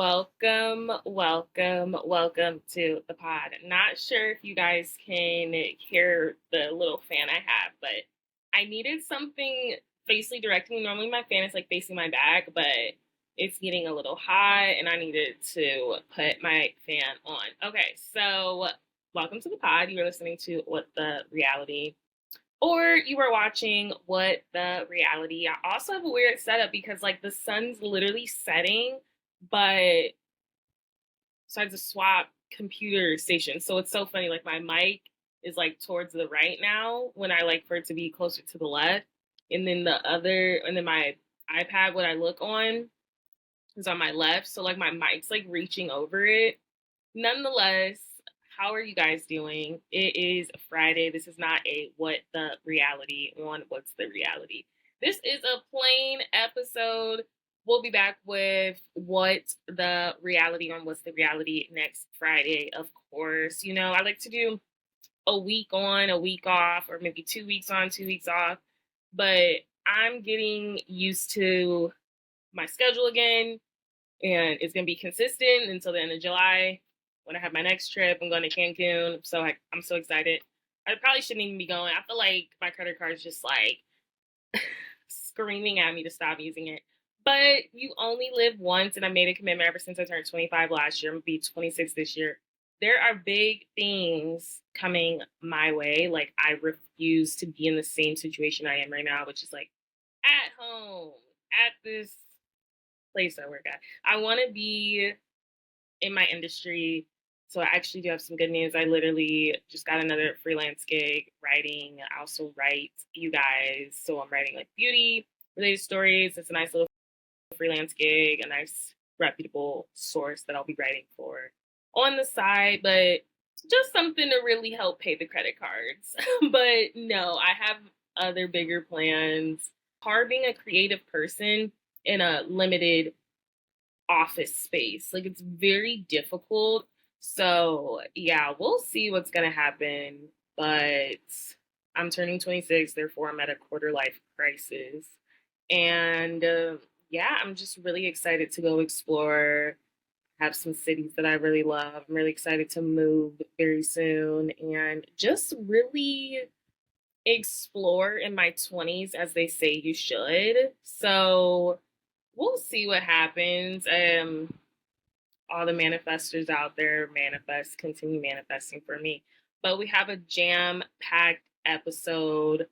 Welcome to the pod. Not sure if you guys can hear the little fan I have, but I needed something facing directly. Normally my fan is like facing my back, but it's getting a little hot and I needed to put my fan on. Okay, so welcome to the pod. You're listening to What the Reality, or you were watching What the Reality. I also have a weird setup because like the sun's literally setting, but so I had to swap computer stations. So it's so funny. Like my mic is like towards the right now when I like for it to be closer to the left. And then my iPad, what I look on, is on my left. So like my mic's like reaching over it. Nonetheless, how are you guys doing? It is Friday. This is not a What the Reality on What's the Reality. This is a plain episode. We'll be back with What the Reality on What's the Reality next Friday, of course. You know, I like to do a week on, a week off, or maybe 2 weeks on, 2 weeks off. But I'm getting used to my schedule again, and it's going to be consistent until the end of July when I have my next trip. I'm going to Cancun. So I'm so excited. I probably shouldn't even be going. I feel like my credit card is just like screaming at me to stop using it. But you only live once, and I made a commitment ever since I turned 25 last year. I'm going to be 26 this year. There are big things coming my way. Like, I refuse to be in the same situation I am right now, which is like at home, at this place I work at. I want to be in my industry. So I actually do have some good news. I literally just got another freelance gig writing. I also write you guys. So I'm writing like beauty related stories. It's a nice little freelance gig, a nice reputable source that I'll be writing for on the side, but just something to really help pay the credit cards. But no, I have other bigger plans. Hard being a creative person in a limited office space. Like it's very difficult. So yeah, we'll see what's gonna happen. But I'm turning 26, therefore I'm at a quarter life crisis. And yeah, I'm just really excited to go explore, have some cities that I really love. I'm really excited to move very soon and just really explore in my 20s as they say you should. So we'll see what happens. All the manifestors out there manifest, continue manifesting for me. But we have a jam-packed episode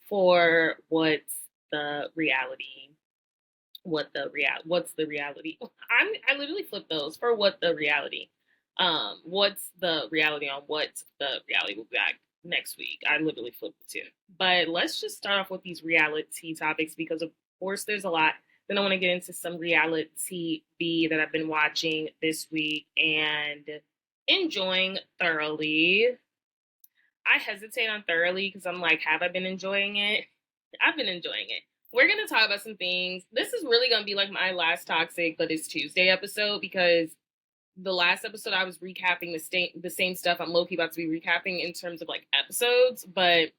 for what's the reality. What's the reality? I literally flip those for what the reality. What's the reality on what's the reality? We'll be back next week. I literally flipped the two. But let's just start off with these reality topics because of course there's a lot. Then I want to get into some reality TV that I've been watching this week and enjoying thoroughly. I hesitate on thoroughly because I'm like, have I been enjoying it? I've been enjoying it. We're going to talk about some things. This is really going to be like my last Toxic, but it's Tuesday episode because the last episode I was recapping the same stuff I'm low-key about to be recapping in terms of like episodes, but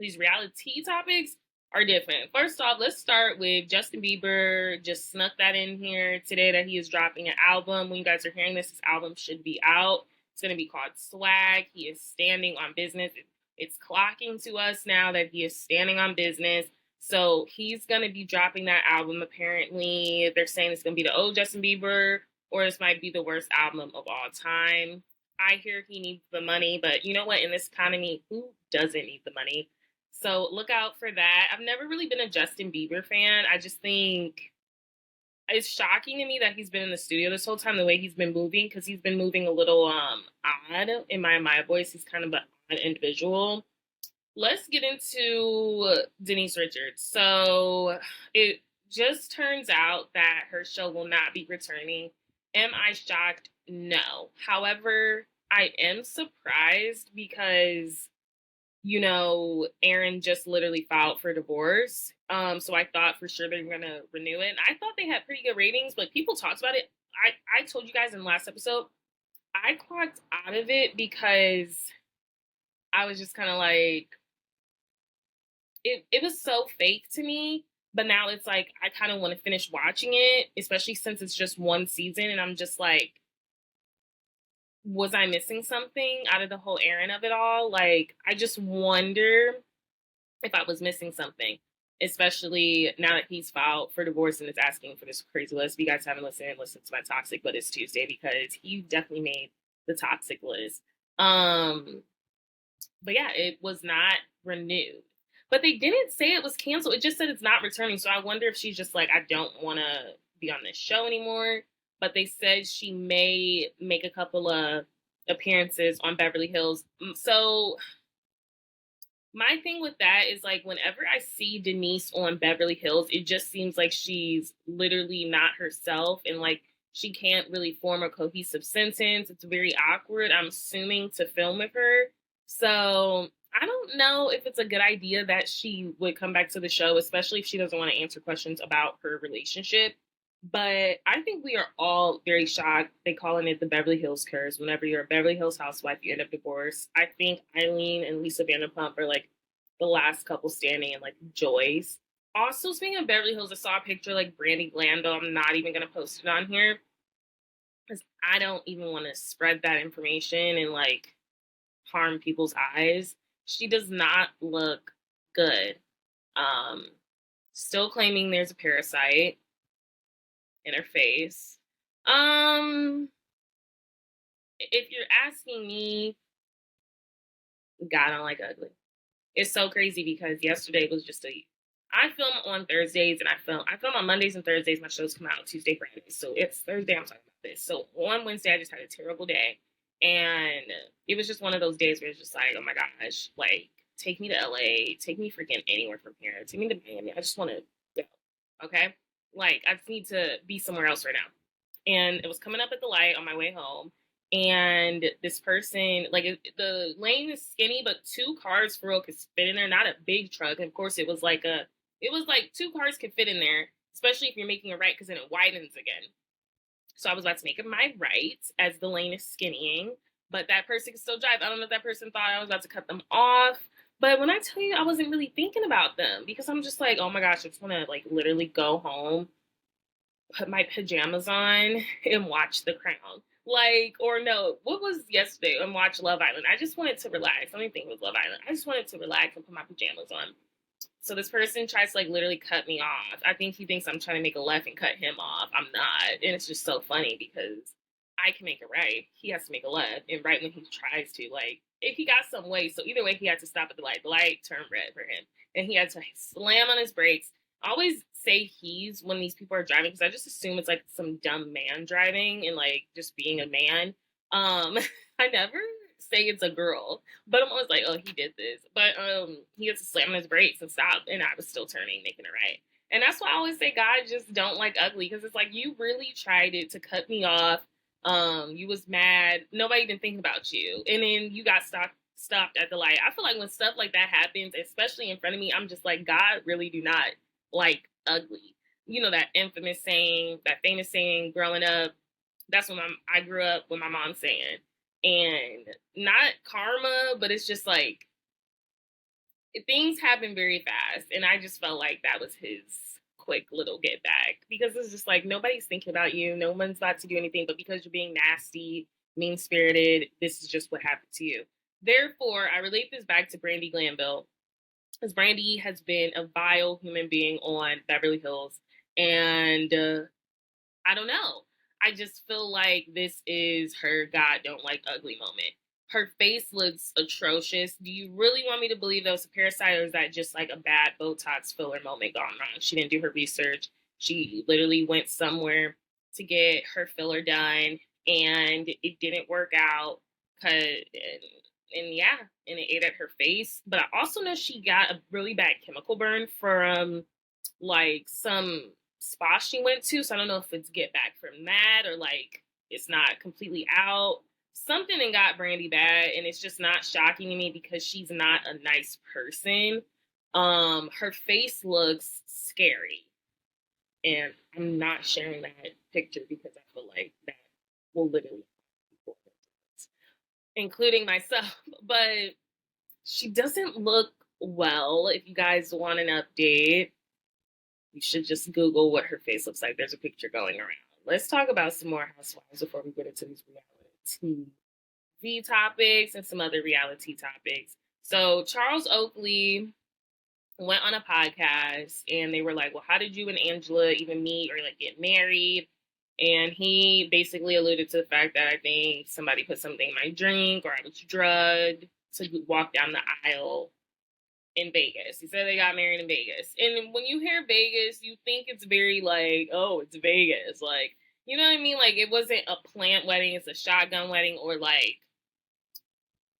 these reality topics are different. First off, let's start with Justin Bieber. Just snuck that in here today that he is dropping an album. When you guys are hearing this, his album should be out. It's going to be called Swag. He is standing on business. It's clocking to us now that he is standing on business. So he's going to be dropping that album. Apparently, they're saying it's going to be the old Justin Bieber, or this might be the worst album of all time. I hear he needs the money, but you know what? In this economy, who doesn't need the money? So look out for that. I've never really been a Justin Bieber fan. I just think it's shocking to me that he's been in the studio this whole time, the way he's been moving, because he's been moving a little odd. In my voice, he's kind of an odd individual. Let's get into Denise Richards. So it just turns out that her show will not be returning. Am I shocked? No. However, I am surprised because Aaron just literally filed for divorce. So I thought for sure they were gonna renew it. And I thought they had pretty good ratings, but people talked about it. I told you guys in the last episode, I clocked out of it because I was just kind of like, it was so fake to me But now it's like, I kind of want to finish watching it, especially since it's just one season. And I'm just like, was I missing something out of the whole errand of it all? Like, I just wonder if I was missing something, especially now that he's filed for divorce and is asking for this crazy list. If you guys haven't listened, listen to my toxic, but it's Tuesday because he definitely made the toxic list. But yeah, it was not renewed. But they didn't say it was canceled. It just said it's not returning. So I wonder if she's just like, I don't want to be on this show anymore. But they said she may make a couple of appearances on Beverly Hills. So my thing with that is like, whenever I see Denise on Beverly Hills, it just seems like she's literally not herself, and like she can't really form a cohesive sentence. It's very awkward, I'm assuming, to film with her. So I don't know if it's a good idea that she would come back to the show, especially if she doesn't want to answer questions about her relationship. But I think we are all very shocked. They calling it the Beverly Hills curse. Whenever you're a Beverly Hills housewife, you end up divorced. I think Eileen and Lisa Vanderpump are like the last couple standing, and like Joyce. Also, speaking of Beverly Hills, I saw a picture like Brandy Glanville. I'm not even gonna post it on here because I don't even want to spread that information and like harm people's eyes. She does not look good. Still claiming there's a parasite in her face. If you're asking me, God, I don't like ugly. It's so crazy because yesterday was just I film on Thursdays and I film on Mondays and Thursdays. My shows come out on Tuesday, Fridays. So it's Thursday I'm talking about this. So on Wednesday I just had a terrible day. And it was just one of those days where it's just like, oh my gosh, like take me to LA, take me freaking anywhere from here, take me to Miami. I just want to go. Okay? Like I just need to be somewhere else right now. And it was coming up at the light on my way home. And this person, like the lane is skinny, but two cars for real could fit in there, not a big truck. And of course, it was like two cars could fit in there, especially if you're making a right, because then it widens again. So I was about to make my right as the lane is skinnying, but that person could still drive. I don't know if that person thought I was about to cut them off. But when I tell you, I wasn't really thinking about them because I'm just like, oh my gosh, I just want to like literally go home, put my pajamas on, and watch The Crown. Like, or no, what was yesterday? And watch Love Island. I just wanted to relax. I don't think it was Love Island. I just wanted to relax and put my pajamas on. So this person tries to like literally cut me off. I think he thinks I'm trying to make a left and cut him off. I'm not. And it's just so funny because I can make a right. He has to make a left. And right when he tries to, like, if he got some way. So either way, he had to stop at the light. The light turned red for him. And he had to slam on his brakes. I always say he's when these people are driving because I just assume it's like some dumb man driving and like just being a man. I never say it's a girl, but I'm always like, oh, he did this. But he had to slam on his brakes and stop, and I was still turning, making it right. And that's why I always say God just don't like ugly, because it's like you really tried it to cut me off. You was mad. Nobody even thinking about you, and then you got stopped at the light. I feel like when stuff like that happens, especially in front of me, I'm just like, God really do not like ugly. You know that infamous saying, that famous saying growing up. That's what I grew up with my mom saying. And not karma, but it's just like things happen very fast. And I just felt like that was his quick little get back, because it's just like nobody's thinking about you. No one's about to do anything, but because you're being nasty, mean spirited, this is just what happened to you. Therefore, I relate this back to Brandy Glanville, because Brandy has been a vile human being on Beverly Hills. And I don't know. I just feel like this is her God don't like ugly moment. Her face looks atrocious. Do you really want me to believe that was a parasite, or is that just like a bad Botox filler moment gone wrong? She didn't do her research. She literally went somewhere to get her filler done, and it didn't work out. And yeah, and it ate at her face. But I also know she got a really bad chemical burn from like some spa she went to. So I don't know if it's get back from that or like it's not completely out. Something and got Brandy bad, and it's just not shocking to me because she's not a nice person. Her face looks scary, and I'm not sharing that picture because I feel like that will literally, including myself. But she doesn't look well. If you guys want an update, You should just Google what her face looks like. There's a picture going around. Let's talk about some more housewives before we get into these reality TV topics and some other reality topics. So Charles Oakley went on a podcast and they were like, well, how did you and Angela even meet or like get married? And he basically alluded to the fact that I think somebody put something in my drink or I was drugged to walk down the aisle in Vegas. He said they got married in Vegas. And when you hear Vegas, you think it's very like, oh, it's Vegas. Like, you know what I mean? Like, it wasn't a planned wedding. It's a shotgun wedding, or like,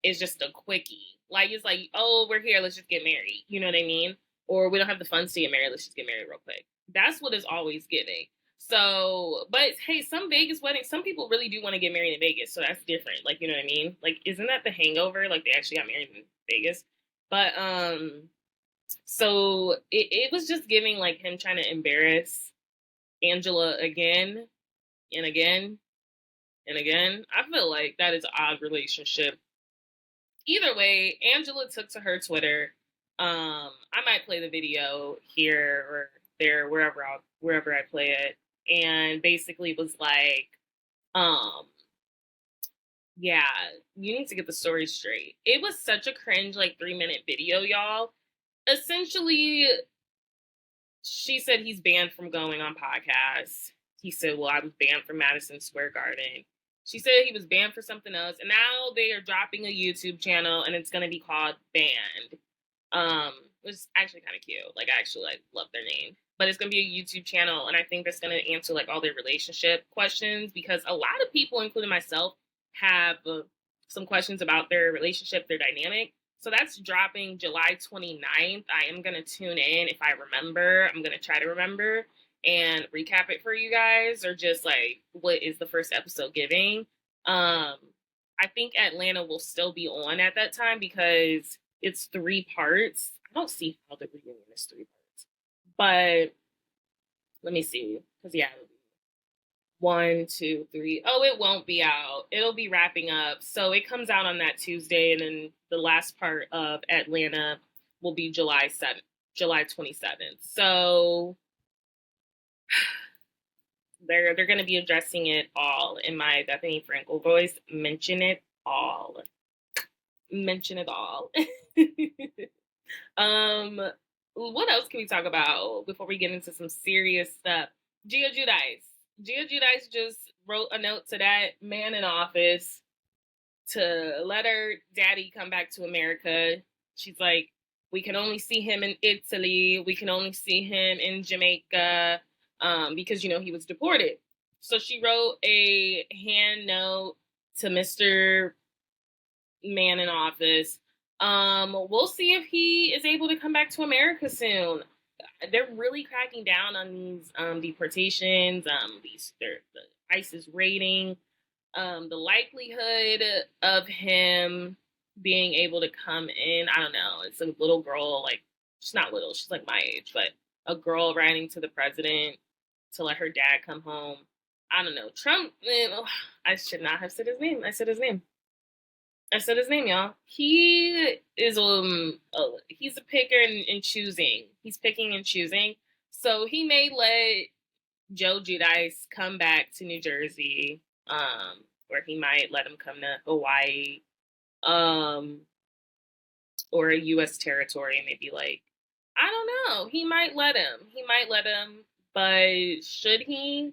it's just a quickie. Like, it's like, oh, we're here. Let's just get married. You know what I mean? Or we don't have the funds to get married. Let's just get married real quick. That's what it's always giving. So, but hey, some Vegas weddings, some people really do want to get married in Vegas. So that's different. Like, you know what I mean? Like, isn't that The Hangover? Like, they actually got married in Vegas. But, so it was just giving like him trying to embarrass Angela again and again and again. I feel like that is an odd relationship. Either way, Angela took to her Twitter. I might play the video here or there, wherever I play it, and basically was like, yeah, you need to get the story straight. It was such a cringe, like 3-minute video, y'all. Essentially, she said he's banned from going on podcasts. He said, well, I was banned from Madison Square Garden. She said he was banned for something else. And now they are dropping a YouTube channel and it's going to be called Banned. Which is actually kind of cute. Like, I actually love their name. But it's going to be a YouTube channel. And I think that's going to answer like all their relationship questions, because a lot of people, including myself, have some questions about their relationship, their dynamic. So that's dropping July 29th. I am going to tune in if I remember. I'm going to try to remember and recap it for you guys, or just like, what is the first episode giving? I think Atlanta will still be on at that time because it's 3 parts. I don't see how the reunion is 3 parts. But let me see. Because, yeah, 1, 2, 3. Oh, it won't be out. It'll be wrapping up. So it comes out on that Tuesday, and then the last part of Atlanta will be July 27th. So they're going to be addressing it all in my Bethany Frankel voice. Mention it all. Mention it all. What else can we talk about before we get into some serious stuff? Gia Giudice just wrote a note to that man in office to let her daddy come back to America. She's like, we can only see him in Italy. We can only see him in Jamaica because, you know, he was deported. So she wrote a hand note to Mr. Man in office. We'll see if he is able to come back to America soon. They're really cracking down on these deportations. The ICE rating. The likelihood of him being able to come in, I don't know. It's a little girl, like, she's not little, she's like my age, but a girl writing to the president to let her dad come home. I don't know. Trump, I should not have said his name. I said his name, y'all. He is he's a picker and choosing. He's picking and choosing. So he may let Joe Giudice come back to New Jersey, or he might let him come to Hawaii, or a U.S. territory, maybe, like, I don't know. He might let him. But should he?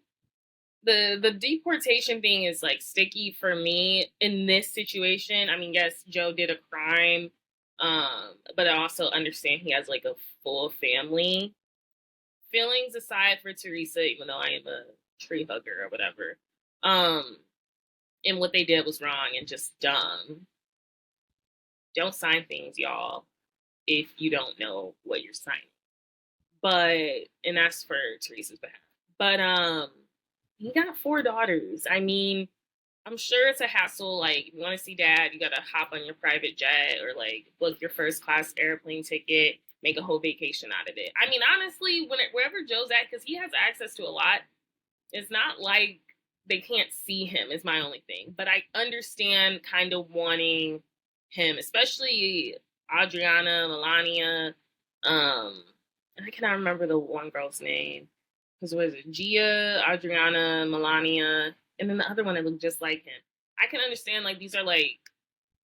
The deportation thing is like sticky for me in this situation. I mean, yes, Joe did a crime, but I also understand he has like a full family. Feelings aside for Teresa, even though I am a tree hugger or whatever, and what they did was wrong and just dumb. Don't sign things, y'all, if you don't know what you're signing. But, and that's for Teresa's behalf. But, he got 4 daughters. I mean, I'm sure it's a hassle. Like, if you want to see dad, you got to hop on your private jet or, like, book your first class airplane ticket, make a whole vacation out of it. I mean, honestly, wherever Joe's at, because he has access to a lot, it's not like they can't see him is my only thing. But I understand kind of wanting him, especially Adriana, Melania, and I cannot remember the one girl's name. Because was it Gia, Adriana, Melania, and then the other one that looked just like him. I can understand like these are like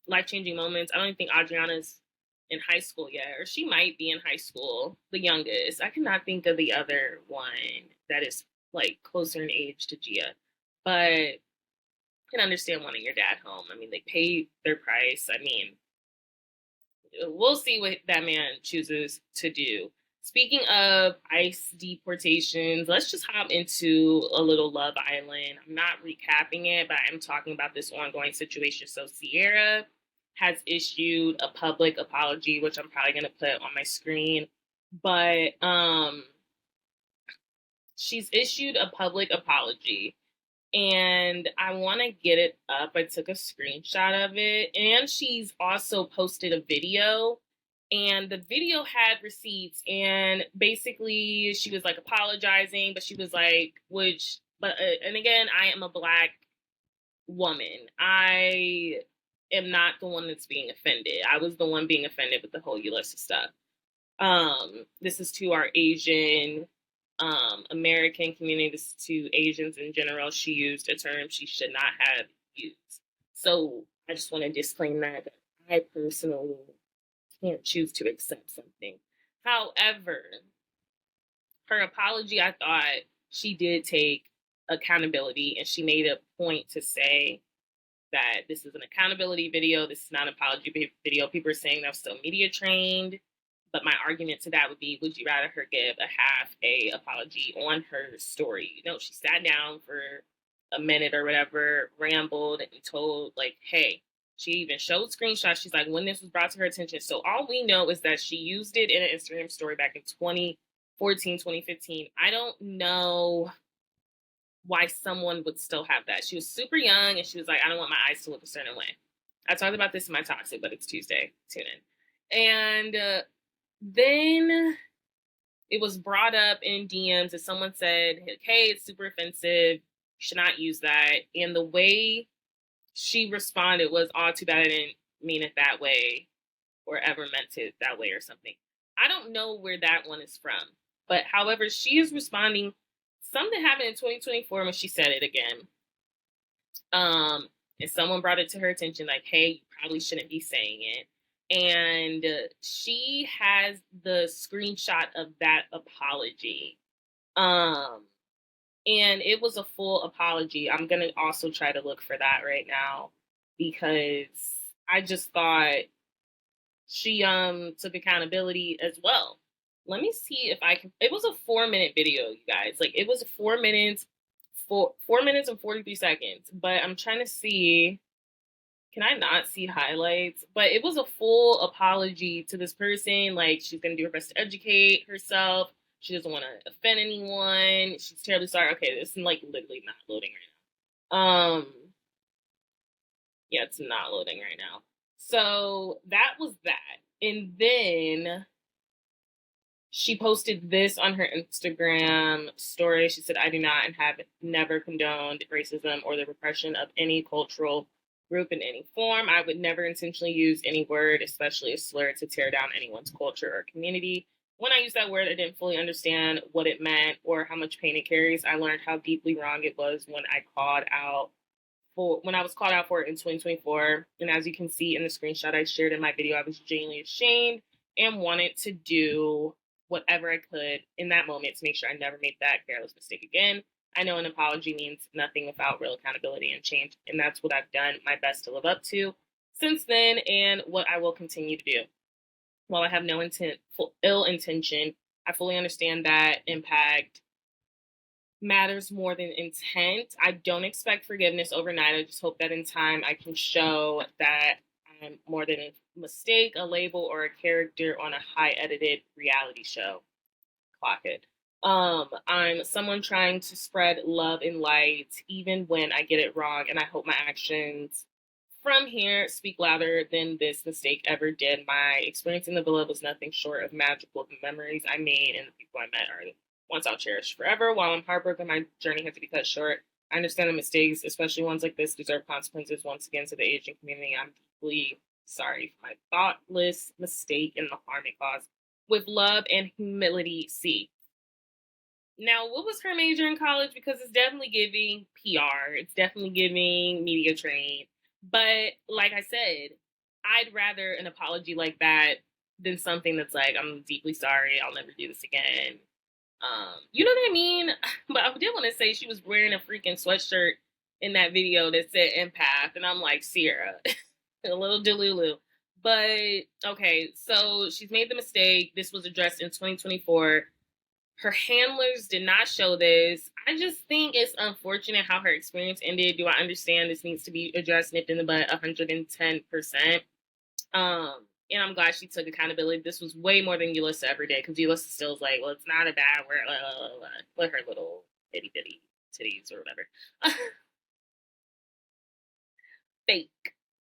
life-changing moments. I don't even think Adriana's in high school yet, or she might be in high school, the youngest. I cannot think of the other one that is like closer in age to Gia, but I can understand wanting your dad home. I mean, they paid their price. I mean, we'll see what that man chooses to do. Speaking of ICE deportations, let's just hop into a little Love Island. I'm not recapping it, but I'm talking about this ongoing situation. So Cierra has issued a public apology, which I'm probably going to put on my screen. But she's issued a public apology, and I want to get it up. I took a screenshot of it, and she's also posted a video, and the video had receipts, and basically she was like apologizing, but she was like, and again, I am a Black woman. I am not the one that's being offended. I was the one being offended with the whole Ulysses stuff. This is to our Asian American community, this to Asians in general. She used a term she should not have used. So I just want to disclaim that I personally can't choose to accept something. However, her apology, I thought she did take accountability, and she made a point to say that this is an accountability video. This is not an apology video. People are saying that I'm still media trained. But my argument to that would be, would you rather her give a half a apology on her story? You know, she sat down for a minute or whatever, rambled and told like, hey, she even showed screenshots. She's like, when this was brought to her attention. So all we know is that she used it in an Instagram story back in 2014, 2015. I don't know why someone would still have that. She was super young, and she was like, I don't want my eyes to look a certain way. I talked about this in my Toxic, but it's Tuesday. Tune in. And then it was brought up in DMs, and someone said, hey, it's super offensive. You should not use that. And the way she responded was, oh, too bad I didn't mean it that way or ever meant it that way or something. I don't know where that one is from. But however, she is responding. Something happened in 2024 when she said it again. And someone brought it to her attention, like, hey, you probably shouldn't be saying it. And she has the screenshot of that apology. And it was a full apology. I'm going to also try to look for that right now, because I just thought she took accountability as well. Let me see if I can. It was a 4-minute video, you guys. Like, it was 4 minutes, 4 minutes and 43 seconds. But I'm trying to see. Can I not see highlights? But it was a full apology to this person. Like, she's going to do her best to educate herself. She doesn't want to offend anyone. She's terribly sorry. Okay, this is like literally not loading right now. Yeah, it's not loading right now. So that was that. And then she posted this on her Instagram story. She said, I do not and have never condoned racism or the repression of any cultural group in any form. I would never intentionally use any word, especially a slur, to tear down anyone's culture or community. When I used that word, I didn't fully understand what it meant or how much pain it carries. I learned how deeply wrong it was when I was called out for it in 2024. And as you can see in the screenshot I shared in my video, I was genuinely ashamed and wanted to do whatever I could in that moment to make sure I never made that careless mistake again. I know an apology means nothing without real accountability and change, and that's what I've done my best to live up to since then, and what I will continue to do. While I have no ill intention, I fully understand that impact matters more than intent. I don't expect forgiveness overnight. I just hope that in time I can show that I'm more than a mistake, a label, or a character on a high-edited reality show. Clock it. I'm someone trying to spread love and light, even when I get it wrong, and I hope my actions from here speak louder than this mistake ever did. My experience in the villa was nothing short of magical. The memories I made and the people I met are ones I'll cherish forever. While I'm heartbroken, my journey had to be cut short. I understand the mistakes, especially ones like this, deserve consequences. Once again, to the Asian community, I'm deeply sorry for my thoughtless mistake and the harm it caused. with love and humility C. Now, what was her major in college? Because it's definitely giving PR. It's definitely giving media trained. But like I said, I'd rather an apology like that than something that's like, I'm deeply sorry, I'll never do this again. You know what I mean? But I did want to say she was wearing a freaking sweatshirt in that video that said empath, and I'm like, Cierra, a little delulu. But okay, so she's made the mistake. This was addressed in 2024. Her handlers did not show this. I just think it's unfortunate how her experience ended. Do I understand this needs to be addressed, nipped in the butt 110%? And I'm glad she took accountability. This was way more than Yulissa ever did, because Yulissa still is like, well, it's not a bad word. With her little itty bitty titties or whatever. Fake.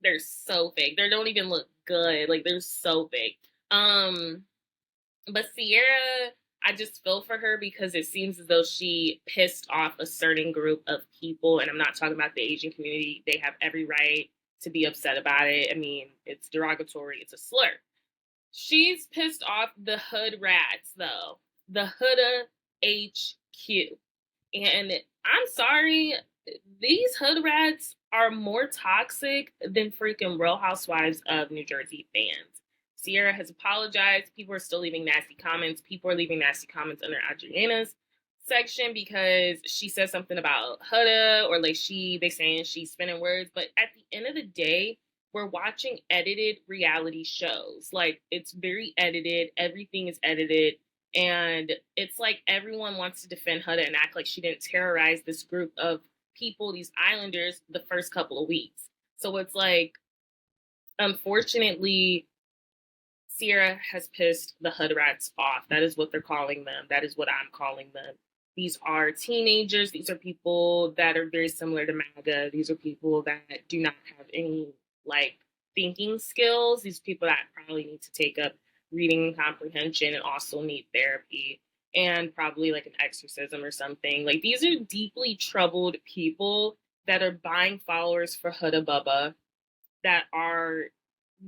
They're so fake. They don't even look good. Like, they're so fake. But Cierra, I just feel for her because it seems as though she pissed off a certain group of people. And I'm not talking about the Asian community. They have every right to be upset about it. I mean, it's derogatory. It's a slur. She's pissed off the Hudrats, though. The Huda HQ. And I'm sorry, these Hudrats are more toxic than freaking Real Housewives of New Jersey fans. Cierra has apologized. People are still leaving nasty comments. People are leaving nasty comments under Adriana's section because she says something about Huda, or like they saying she's spinning words. But at the end of the day, we're watching edited reality shows. Like, it's very edited. Everything is edited. And it's like everyone wants to defend Huda and act like she didn't terrorize this group of people, these islanders, the first couple of weeks. So it's like, unfortunately, Cierra has pissed the Hudrats off. That is what they're calling them. That is what I'm calling them. These are teenagers. These are people that are very similar to MAGA. These are people that do not have any, like, thinking skills. These people that probably need to take up reading comprehension and also need therapy and probably like an exorcism or something. Like, these are deeply troubled people that are buying followers for Huda Bubba, that are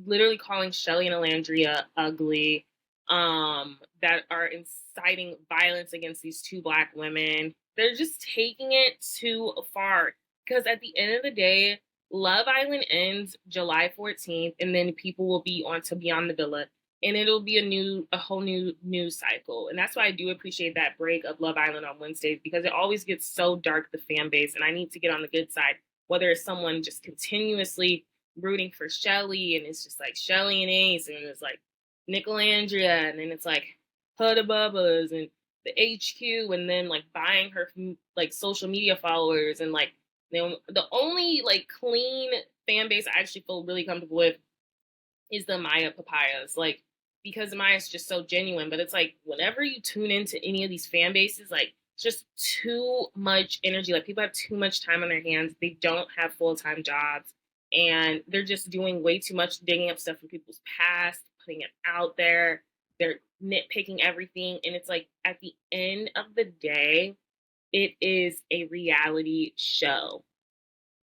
literally calling Chelley and Alandria ugly, that are inciting violence against these two Black women. They're just taking it too far, because at the end of the day, Love Island ends July 14th, and then people will be on to Beyond the Villa, and it'll be a whole new news cycle. And that's why I do appreciate that break of Love Island on Wednesdays, because it always gets so dark, the fan base, and I need to get on the good side, whether it's someone just continuously rooting for Chelley, and it's just like Chelley and Ace, and it's like Nicolandria, and then it's like Huda Bubba's and the HQ, and then like buying her like social media followers, and like the only like clean fan base I actually feel really comfortable with is the Maya Papayas, like, because Maya's just so genuine. But it's like, whenever you tune into any of these fan bases, like, it's just too much energy. Like, people have too much time on their hands. They don't have full-time jobs, and they're just doing way too much, digging up stuff from people's past, putting it out there. They're nitpicking everything. And it's like, at the end of the day, it is a reality show.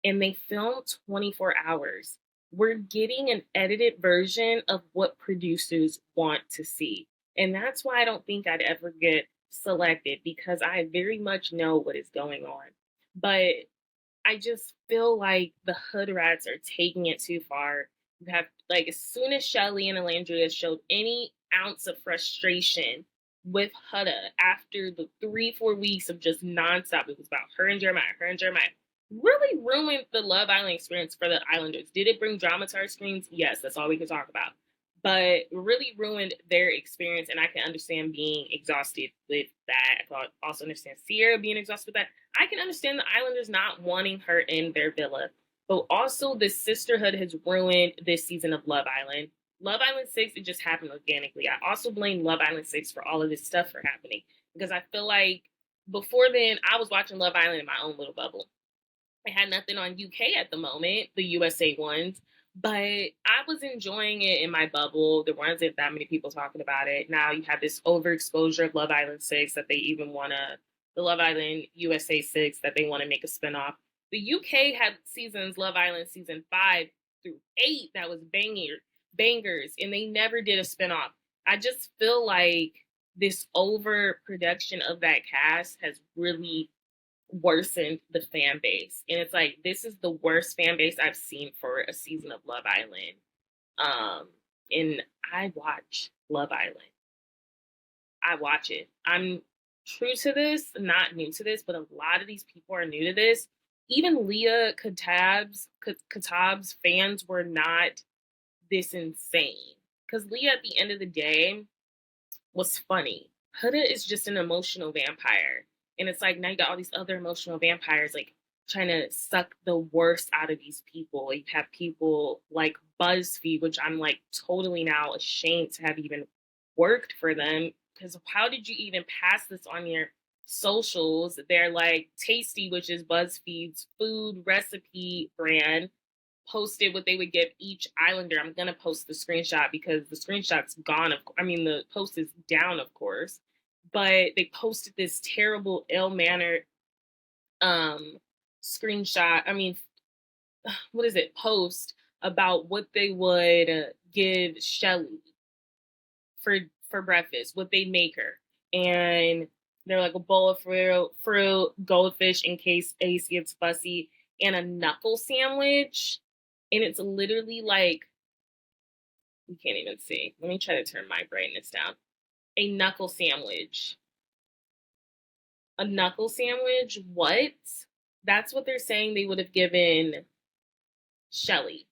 And they film 24 hours. We're getting an edited version of what producers want to see. And that's why I don't think I'd ever get selected, because I very much know what is going on. But I just feel like the Hudrats are taking it too far. You have, like, as soon as Chelley and Alandria showed any ounce of frustration with Huda after the 3-4 weeks of just nonstop, it was about her and Jeremiah, really ruined the Love Island experience for the Islanders. Did it bring drama to our screens? Yes, that's all we can talk about. But really ruined their experience, and I can understand being exhausted with that. I also understand Cierra being exhausted with that. I can understand the Islanders not wanting her in their villa. But also, the sisterhood has ruined this season of Love Island. Love Island 6, it just happened organically. I also blame Love Island 6 for all of this stuff for happening, because I feel like before then, I was watching Love Island in my own little bubble. I had nothing on UK at the moment, the USA ones, but I was enjoying it in my bubble. There weren't that many people talking about it. Now you have this overexposure of Love Island 6 that they even want to, the Love Island USA 6 that they want to make a spinoff. The UK had seasons, Love Island season 5 through 8, that was bangers, and they never did a spinoff. I just feel like this overproduction of that cast has really worsened the fan base. And it's like, this is the worst fan base I've seen for a season of Love Island. And I watch Love Island. I watch it. I'm true to this, not new to this, but a lot of these people are new to this. Even Leah Katab's fans were not this insane. Because Leah, at the end of the day, was funny. Huda is just an emotional vampire. And it's like, now you got all these other emotional vampires, like, trying to suck the worst out of these people. You have people like Buzzfeed, which I'm, like, totally now ashamed to have even worked for them. Because how did you even pass this on your socials? They're like Tasty, which is Buzzfeed's food recipe brand, posted what they would give each islander. I'm gonna post the screenshot because the screenshot's gone. The post is down, of course, but they posted this terrible, ill-mannered screenshot. Post about what they would give Chelley for breakfast, what they'd make her, and they're like a bowl of fruit, goldfish in case Ace gets fussy, and a knuckle sandwich. And it's literally like, you can't even see. Let me try to turn my brightness down. A knuckle sandwich. A knuckle sandwich? What? That's what they're saying they would have given Chelley.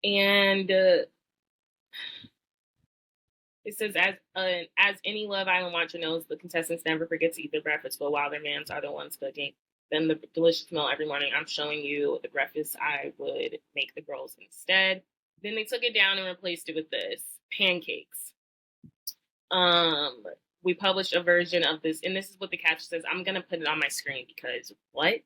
And it says, as any Love Island watcher knows, the contestants never forget to eat their breakfast, but while their mans are the ones cooking them the delicious meal every morning, I'm showing you the breakfast I would make the girls instead. Then they took it down and replaced it with this, pancakes. We published a version of this, and this is what the caption says. I'm going to put it on my screen because what?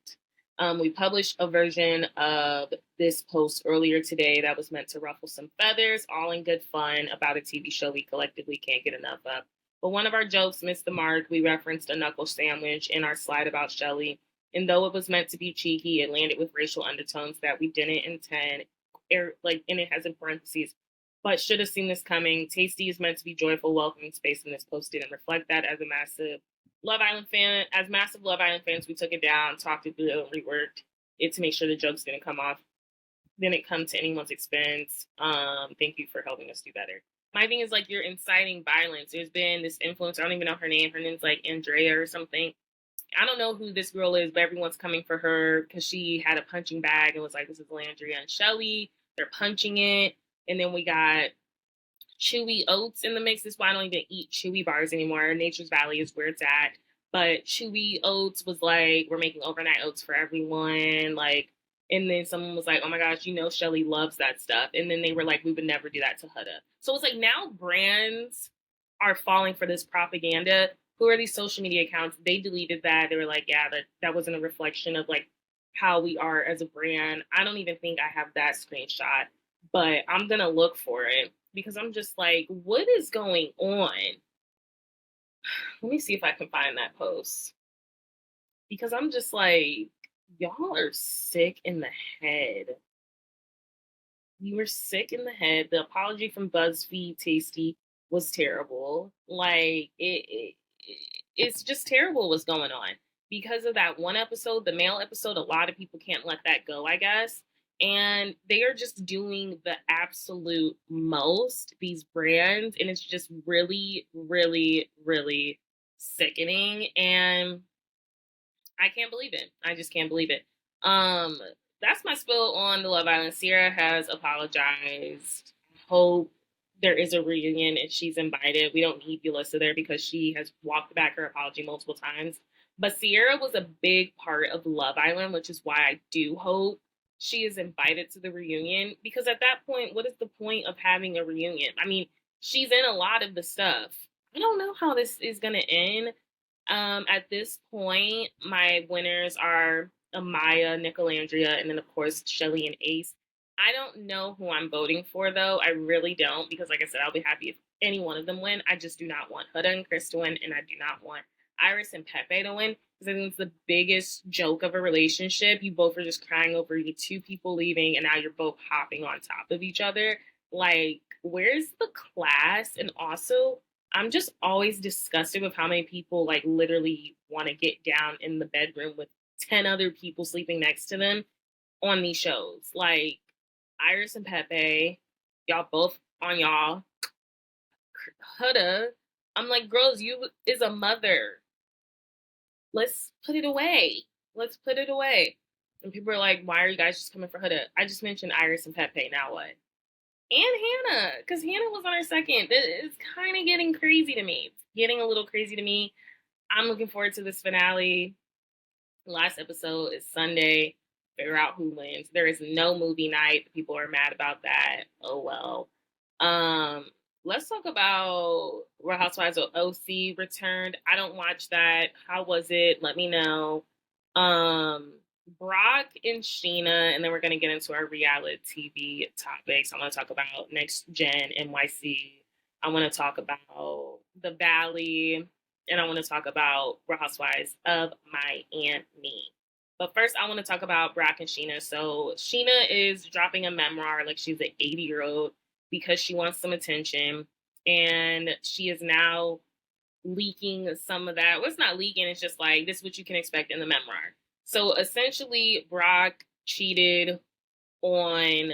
We published a version of this post earlier today that was meant to ruffle some feathers, all in good fun, about a TV show we collectively can't get enough of. But one of our jokes missed the mark. We referenced a knuckle sandwich in our slide about Chelley. And though it was meant to be cheeky, it landed with racial undertones that we didn't intend. And it has in parentheses, but should have seen this coming. Tasty is meant to be joyful, welcoming space, and this post didn't reflect that. As massive Love Island fans, we took it down, talked it through, and reworked it to make sure the jokes didn't come off. Didn't come to anyone's expense. Thank you for helping us do better. My thing is, like, you're inciting violence. There's been this influencer, I don't even know her name. Her name's like Andrea or something. I don't know who this girl is, but everyone's coming for her because she had a punching bag and was like, this is Landria and Chelley. They're punching it. And then we got Chewy Oats in the mix. This is why I don't even eat Chewy bars anymore. Nature's Valley is where it's at. But Chewy Oats was like, we're making overnight oats for everyone. Like, and then someone was like, oh my gosh, Chelley loves that stuff. And then they were like, we would never do that to Huda. So it's like, now brands are falling for this propaganda. Who are these social media accounts? They deleted that. They were like, yeah, that wasn't a reflection of like how we are as a brand. I don't even think I have that screenshot, but I'm going to look for it because I'm just like, what is going on? Let me see if I can find that post because I'm just like, y'all are sick in the head. You were sick in the head. The apology from BuzzFeed Tasty was terrible. Like, it's just terrible what's going on. Because of that one episode, the male episode, a lot of people can't let that go, I guess. And they are just doing the absolute most, these brands. And it's just really, really, really sickening. And I can't believe it. I just can't believe it. That's my spill on the Love Island. Cierra has apologized. Hope there is a reunion and she's invited. We don't need Yulissa there because she has walked back her apology multiple times. But Cierra was a big part of Love Island, which is why I do hope she is invited to the reunion. Because at that point, what is the point of having a reunion? I mean, she's in a lot of the stuff. I don't know how this is going to end. At this point, my winners are Amaya, Nicolandria, and then, of course, Chelley and Ace. I don't know who I'm voting for, though. I really don't, because like I said, I'll be happy if any one of them win. I just do not want Huda and Chris to win, and I do not want Iris and Pepe to win, because I think it's the biggest joke of a relationship. You both are just crying over you two people leaving, and now you're both hopping on top of each other. Like, where's the class? And also, I'm just always disgusted with how many people like literally want to get down in the bedroom with 10 other people sleeping next to them on these shows. Like Iris and Pepe, y'all both on y'all. Huda, I'm like, girls, you is a mother. Let's put it away. Let's put it away. And people are like, why are you guys just coming for Huda? I just mentioned Iris and Pepe. Now what? And Hannah, because Hannah was on her second. It's kind of getting crazy to me. It's getting a little crazy to me. I'm looking forward to this finale. The last episode is Sunday. Figure out who wins. There is no movie night. People are mad about that. Oh well. Let's talk about Real Housewives of OC returned. I don't watch that. How was it? Let me know. Brock and Sheena, and then we're gonna get into our reality TV topics. I want to talk about next Gen NYC. I want to talk about the Valley, and I want to talk about Real Housewives of Miami. But first, I want to talk about Brock and Sheena. So Sheena is dropping a memoir like she's an 80-year-old because she wants some attention, and she is now leaking some of that. Well, it's not leaking. It's just like, this is what you can expect in the memoir. So essentially, Brock cheated on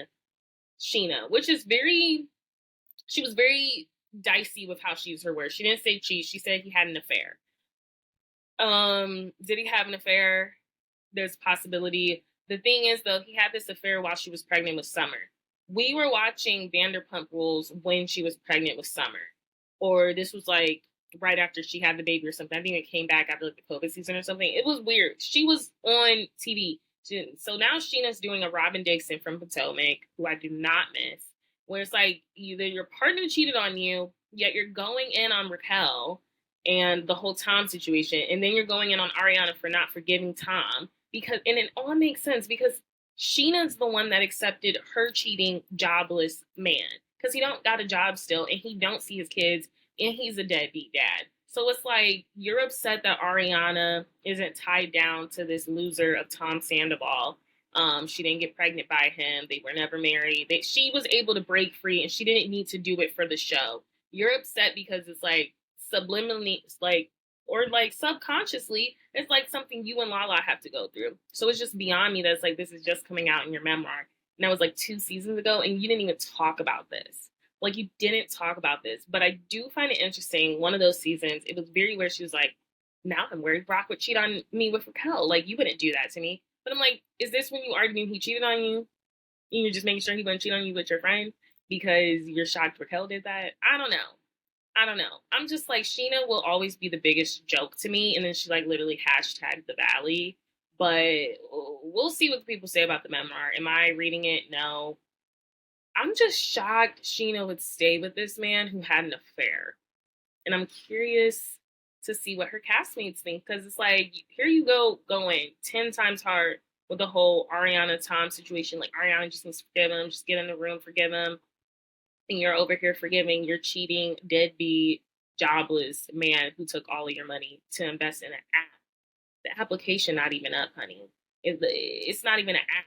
Sheena, which is she was very dicey with how she used her words. She didn't say cheat. She said he had an affair. Did he have an affair? There's a possibility. The thing is, though, he had this affair while she was pregnant with Summer. We were watching Vanderpump Rules when she was pregnant with Summer. Or this was like right after she had the baby or something. I think it came back after like the COVID season or something. It was weird. She was on TV. So now Sheena's doing a Robin Dixon from Potomac, who I do not miss, where it's like either your partner cheated on you, yet you're going in on Raquel and the whole Tom situation, and then you're going in on Ariana for not forgiving Tom. And it all makes sense because Sheena's the one that accepted her cheating jobless man because he don't got a job still and he don't see his kids and he's a deadbeat dad. So it's like you're upset that Ariana isn't tied down to this loser of Tom Sandoval. She didn't get pregnant by him. They were never married. She was able to break free and she didn't need to do it for the show. You're upset because it's like subliminally, or subconsciously, it's like something you and Lala have to go through. So it's just beyond me that's like, this is just coming out in your memoir. And that was like 2 seasons ago, and you didn't even talk about this. Like, you didn't talk about this. But I do find it interesting. One of those seasons, it was very where she was like, now I'm worried Brock would cheat on me with Raquel. Like, you wouldn't do that to me. But I'm like, is this when you arguing he cheated on you? And you're just making sure he wouldn't cheat on you with your friend because you're shocked Raquel did that? I don't know. I'm just like, Sheena will always be the biggest joke to me. And then she like literally hashtagged the Valley. But we'll see what people say about the memoir. Am I reading it? No. I'm just shocked Sheena would stay with this man who had an affair. And I'm curious to see what her castmates think. Because it's like, here you go going 10 times hard with the whole Ariana Tom situation. Like, Ariana just needs to forgive him. Just get in the room, forgive him. And you're over here forgiving your cheating, deadbeat, jobless man who took all of your money to invest in an app. The application not even up, honey. It's not even an app.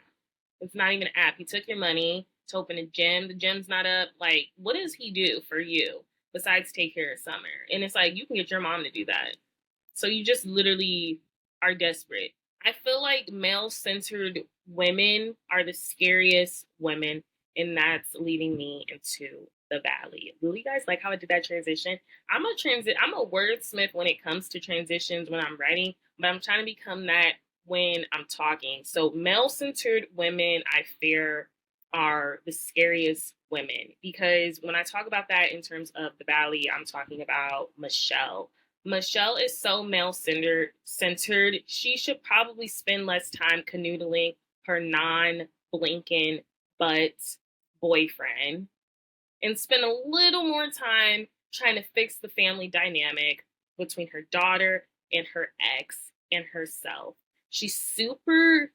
It's not even an app. He took your money to open a gym. The gym's not up. Like, what does he do for you besides take care of Summer? And it's like, you can get your mom to do that. So you just literally are desperate. I feel like male-centered women are the scariest women, and that's leading me into the Valley. Will you guys like how I did that transition? I'm a wordsmith when it comes to transitions when I'm writing, but I'm trying to become that when I'm talking. So male-centered women, I fear, are the scariest women, because when I talk about that in terms of the Valley, I'm talking about Michelle. Michelle is so male-centered. She should probably spend less time canoodling her non-blinking butt boyfriend and spend a little more time trying to fix the family dynamic between her daughter and her ex and herself. She's super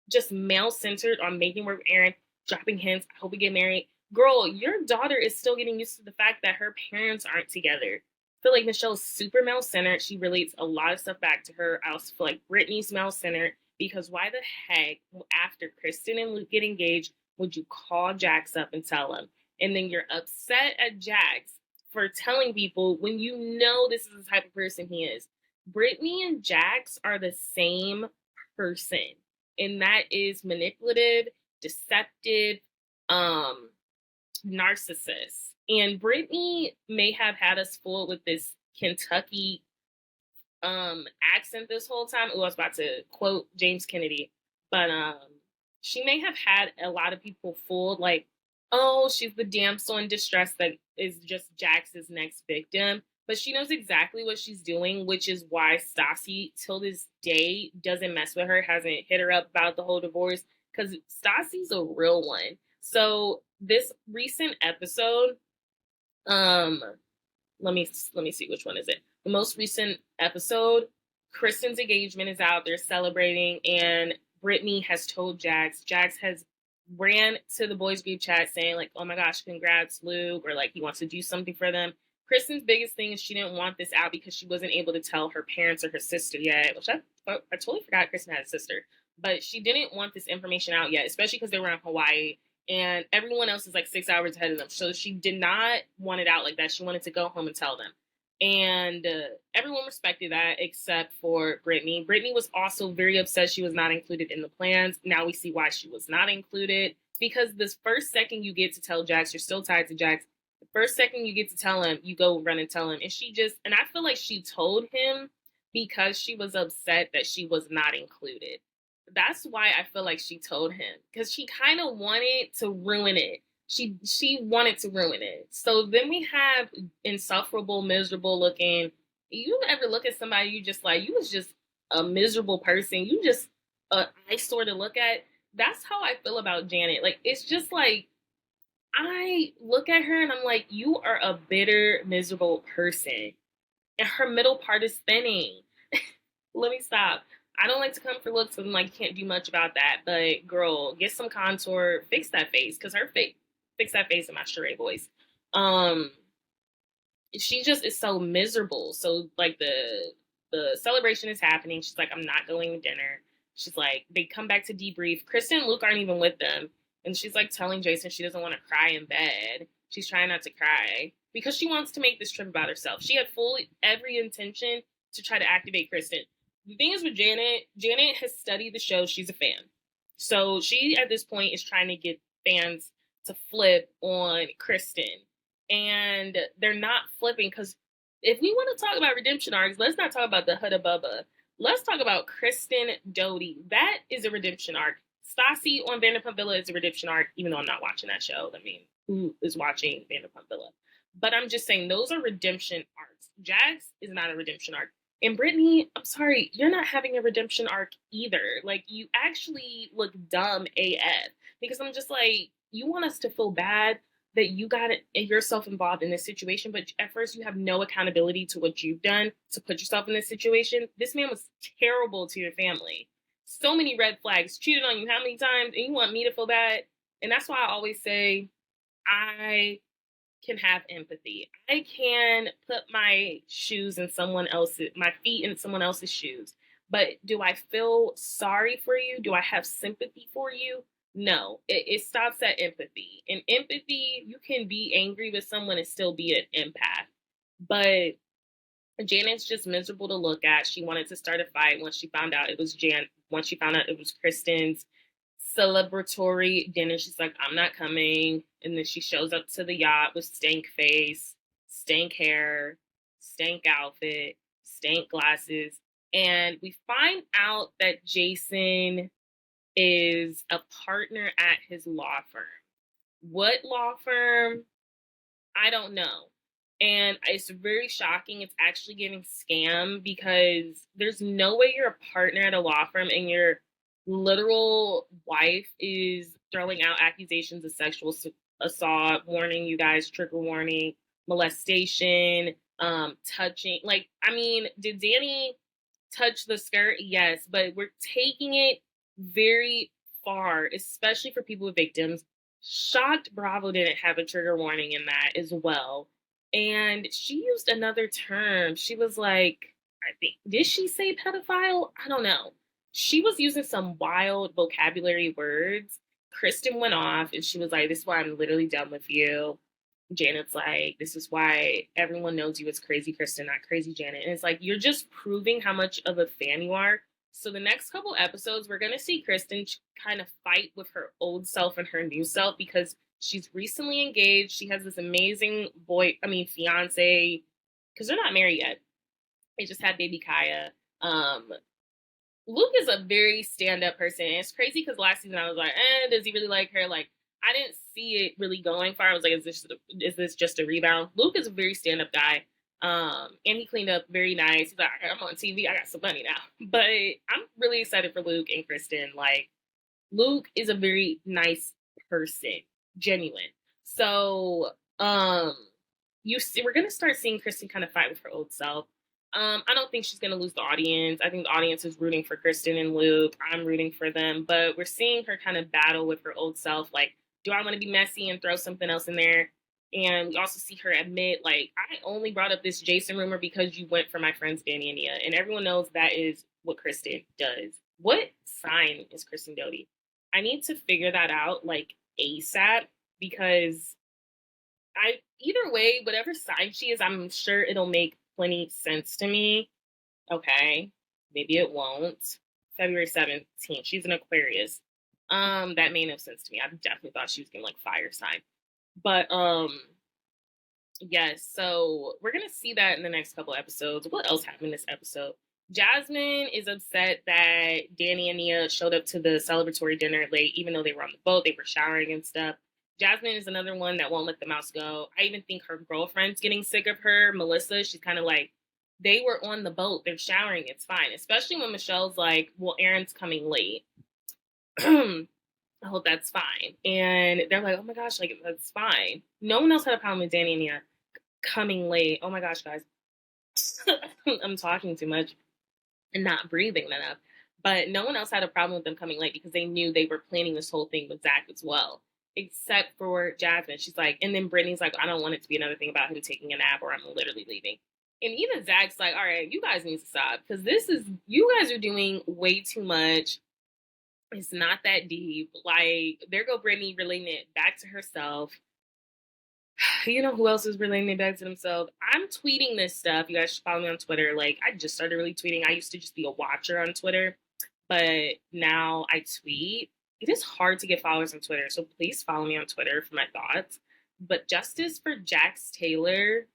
just male-centered on making work with Aaron, dropping hints, I hope we get married. Girl, your daughter is still getting used to the fact that her parents aren't together. I feel like Michelle's super male-centered. She relates a lot of stuff back to her. I also feel like Brittany's male-centered, because why the heck, after Kristen and Luke get engaged, would you call Jax up and tell him? and then you're upset at Jax for telling people when you know this is the type of person he is. Brittany and Jax are the same person, and that is manipulative, deceptive, narcissist. And Brittany may have had us fooled with this Kentucky accent this whole time. I was about to quote James Kennedy, but she may have had a lot of people fooled, like, oh, she's the damsel in distress that is just Jax's next victim. But she knows exactly what she's doing, which is why Stassi, till this day, doesn't mess with her, hasn't hit her up about the whole divorce, because Stassi's a real one. So this recent episode, let me see, which one is it? The most recent episode, Kristen's engagement is out. They're celebrating, and Brittany has told Jax. Jax has ran to the boys group chat saying, like, oh my gosh, congrats, Luke, or like he wants to do something for them. Kristen's biggest thing is she didn't want this out because she wasn't able to tell her parents or her sister yet, which I totally forgot Kristen had a sister. But she didn't want this information out yet, especially because they were in Hawaii and everyone else is like 6 hours ahead of them. So she did not want it out like that. She wanted to go home and tell them. And everyone respected that except for Brittany. Brittany was also very upset she was not included in the plans. Now we see why she was not included. Because this first second you get to tell Jax, you're still tied to Jax. The first second you get to tell him, you go run and tell him. And and I feel like she told him because she was upset that she was not included. That's why I feel like she told him. Because she kind of wanted to ruin it. She wanted to ruin it. So then we have insufferable, miserable looking. You ever look at somebody, you just like, you was just a miserable person. You just an eyesore to look at. That's how I feel about Janet. Like, it's just like, I look at her and I'm like, you are a bitter, miserable person. And her middle part is thinning. Let me stop. I don't like to come for looks and like can't do much about that. But girl, get some contour, fix that face. Because her face, fix that face in my charade voice. She just is so miserable. So like the celebration is happening. She's like, I'm not going to dinner. She's like, they come back to debrief. Kristen and Luke aren't even with them. And she's like telling Jason she doesn't want to cry in bed. She's trying not to cry because she wants to make this trip about herself. She had every intention to try to activate Kristen. The thing is with Janet has studied the show. She's a fan. So she, at this point, is trying to get fans to flip on Kristen. And they're not flipping because if we want to talk about redemption arcs, let's not talk about the Hudda Bubba. Let's talk about Kristen Doty. That is a redemption arc. Stassi on Vanderpump Villa is a redemption arc, even though I'm not watching that show. I mean, who is watching Vanderpump Villa? But I'm just saying those are redemption arcs. Jax is not a redemption arc. And Brittany, I'm sorry, you're not having a redemption arc either. Like, you actually look dumb AF. Because I'm just like, you want us to feel bad that you got yourself involved in this situation, but at first you have no accountability to what you've done to put yourself in this situation. This man was terrible to your family. So many red flags, cheated on you how many times, and you want me to feel bad? And that's why I always say I can have empathy. I can put my my feet in someone else's shoes. But do I feel sorry for you? Do I have sympathy for you? No, it stops at empathy. In empathy, you can be angry with someone and still be an empath. But Janet's just miserable to look at. She wanted to start a fight once she found out it was Kristen's celebratory dinner. She's like, I'm not coming. And then she shows up to the yacht with stank face, stank hair, stank outfit, stank glasses. And we find out that Jason is a partner at his law firm. What law firm? I don't know. And it's very shocking. It's actually getting scammed because there's no way you're a partner at a law firm and your literal wife is throwing out accusations of sexual assault, warning you guys, trigger warning, molestation, touching. Like, I mean, did Danny touch the skirt? Yes, but we're taking it very far, especially for people with victims. Shocked Bravo didn't have a trigger warning in that as well. And she used another term. She was like, did she say pedophile? I don't know. She was using some wild vocabulary words. Kristen went off and she was like, this is why I'm literally done with you. Janet's like, this is why everyone knows you as Crazy Kristen, not Crazy Janet. And it's like, you're just proving how much of a fan you are. So the next couple episodes, we're going to see Kristen kind of fight with her old self and her new self because she's recently engaged. She has this amazing fiance, because they're not married yet. They just had baby Kaya. Luke is a very stand-up person. And it's crazy because last season I was like, does he really like her? Like, I didn't see it really going far. I was like, is this just a rebound? Luke is a very stand-up guy. And he cleaned up very nice. He's like, I'm on TV. I got some money now. But I'm really excited for Luke and Kristen. Like, Luke is a very nice person. Genuine. So, we're going to start seeing Kristen kind of fight with her old self. I don't think she's going to lose the audience. I think the audience is rooting for Kristen and Luke. I'm rooting for them. But we're seeing her kind of battle with her old self. Like, do I want to be messy and throw something else in there? And we also see her admit, like, I only brought up this Jason rumor because you went for my friends Danny and Nia. And everyone knows that is what Kristen does. What sign is Kristen Doty? I need to figure that out, like, ASAP. Because either way, whatever sign she is, I'm sure it'll make plenty sense to me. Okay, maybe it won't. February 17th, she's an Aquarius. That made no sense to me. I definitely thought she was gonna like fire sign. But yes, so we're gonna see that in the next couple episodes. What else happened in this episode? Jasmine is upset that Danny and Nia showed up to the celebratory dinner late, even though they were on the boat, they were showering and stuff. Jasmine is another one that won't let the mouse go. I even think her girlfriend's getting sick of her. Melissa, she's kind of like, they were on the boat. They're showering. It's fine. Especially when Michelle's like, well, Aaron's coming late. I hope that's fine. And they're like, oh my gosh, like, that's fine. No one else had a problem with Danny and Nia coming late. Oh my gosh, guys. I'm talking too much and not breathing enough. But no one else had a problem with them coming late because they knew they were planning this whole thing with Zach as well. Except for Jasmine. She's like, and then Brittany's like, I don't want it to be another thing about him taking a nap or I'm literally leaving. And even Zach's like, all right, you guys need to stop because you guys are doing way too much. It's not that deep. Like, there go Brittany relating it back to herself. You know who else is relating it back to themselves? I'm tweeting this stuff. You guys should follow me on Twitter. Like, I just started really tweeting. I used to just be a watcher on Twitter, but now I tweet. It is hard to get followers on Twitter, so please follow me on Twitter for my thoughts. But justice for Jax Taylor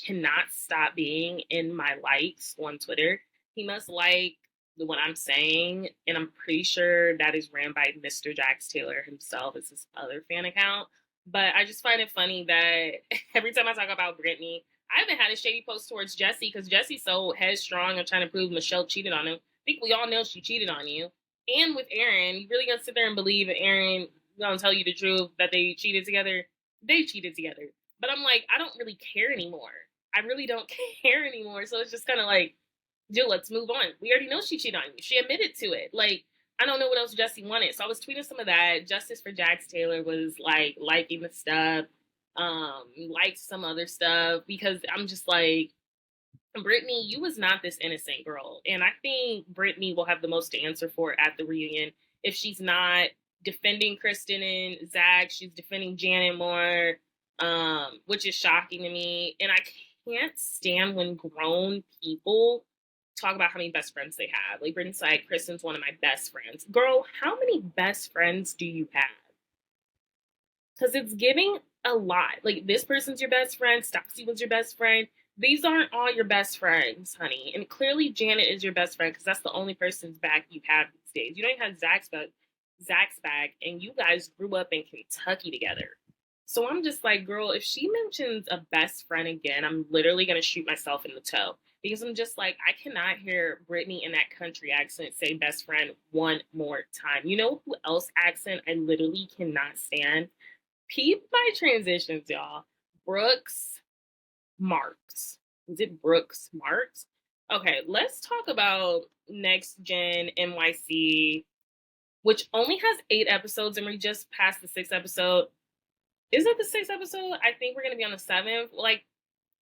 cannot stop being in my likes on Twitter. He must like what I'm saying, and I'm pretty sure that is ran by Mr. Jax Taylor himself. It's his other fan account. But I just find it funny that every time I talk about Brittany, I haven't had a shady post towards Jesse because Jesse's so headstrong and trying to prove Michelle cheated on him. I think we all know she cheated on you. And with Aaron, you really gonna sit there and believe that Aaron gonna tell you the truth that they cheated together? They cheated together. But I'm like, I don't really care anymore. I really don't care anymore. So it's just kind of like, dude, let's move on. We already know she cheated on you. She admitted to it. Like, I don't know what else Jesse wanted. So I was tweeting some of that. Justice for Jax Taylor was like liking the stuff, liked some other stuff because I'm just like, Brittany, you was not this innocent girl. And I think Brittany will have the most to answer for at the reunion. If she's not defending Kristen and Zach, she's defending Janet more, which is shocking to me. And I can't stand when grown people talk about how many best friends they have. Like, Brittany's like, Kristen's one of my best friends. Girl, how many best friends do you have? Because it's giving a lot. Like, this person's your best friend. Stassi was your best friend. These aren't all your best friends, honey. And clearly Janet is your best friend because that's the only person's back you have these days. You don't even have Zach's back, and you guys grew up in Kentucky together. So I'm just like, girl, if she mentions a best friend again, I'm literally going to shoot myself in the toe. Because I'm just like, I cannot hear Brittany in that country accent say best friend one more time. You know who else accent I literally cannot stand? Peep my transitions, y'all. Brooks Marks. Is it Brooks Marks? Okay, let's talk about Next Gen NYC, which only has 8 episodes, and we just passed the 6th episode. Is it the 6th episode? I think we're going to be on the 7th. Like,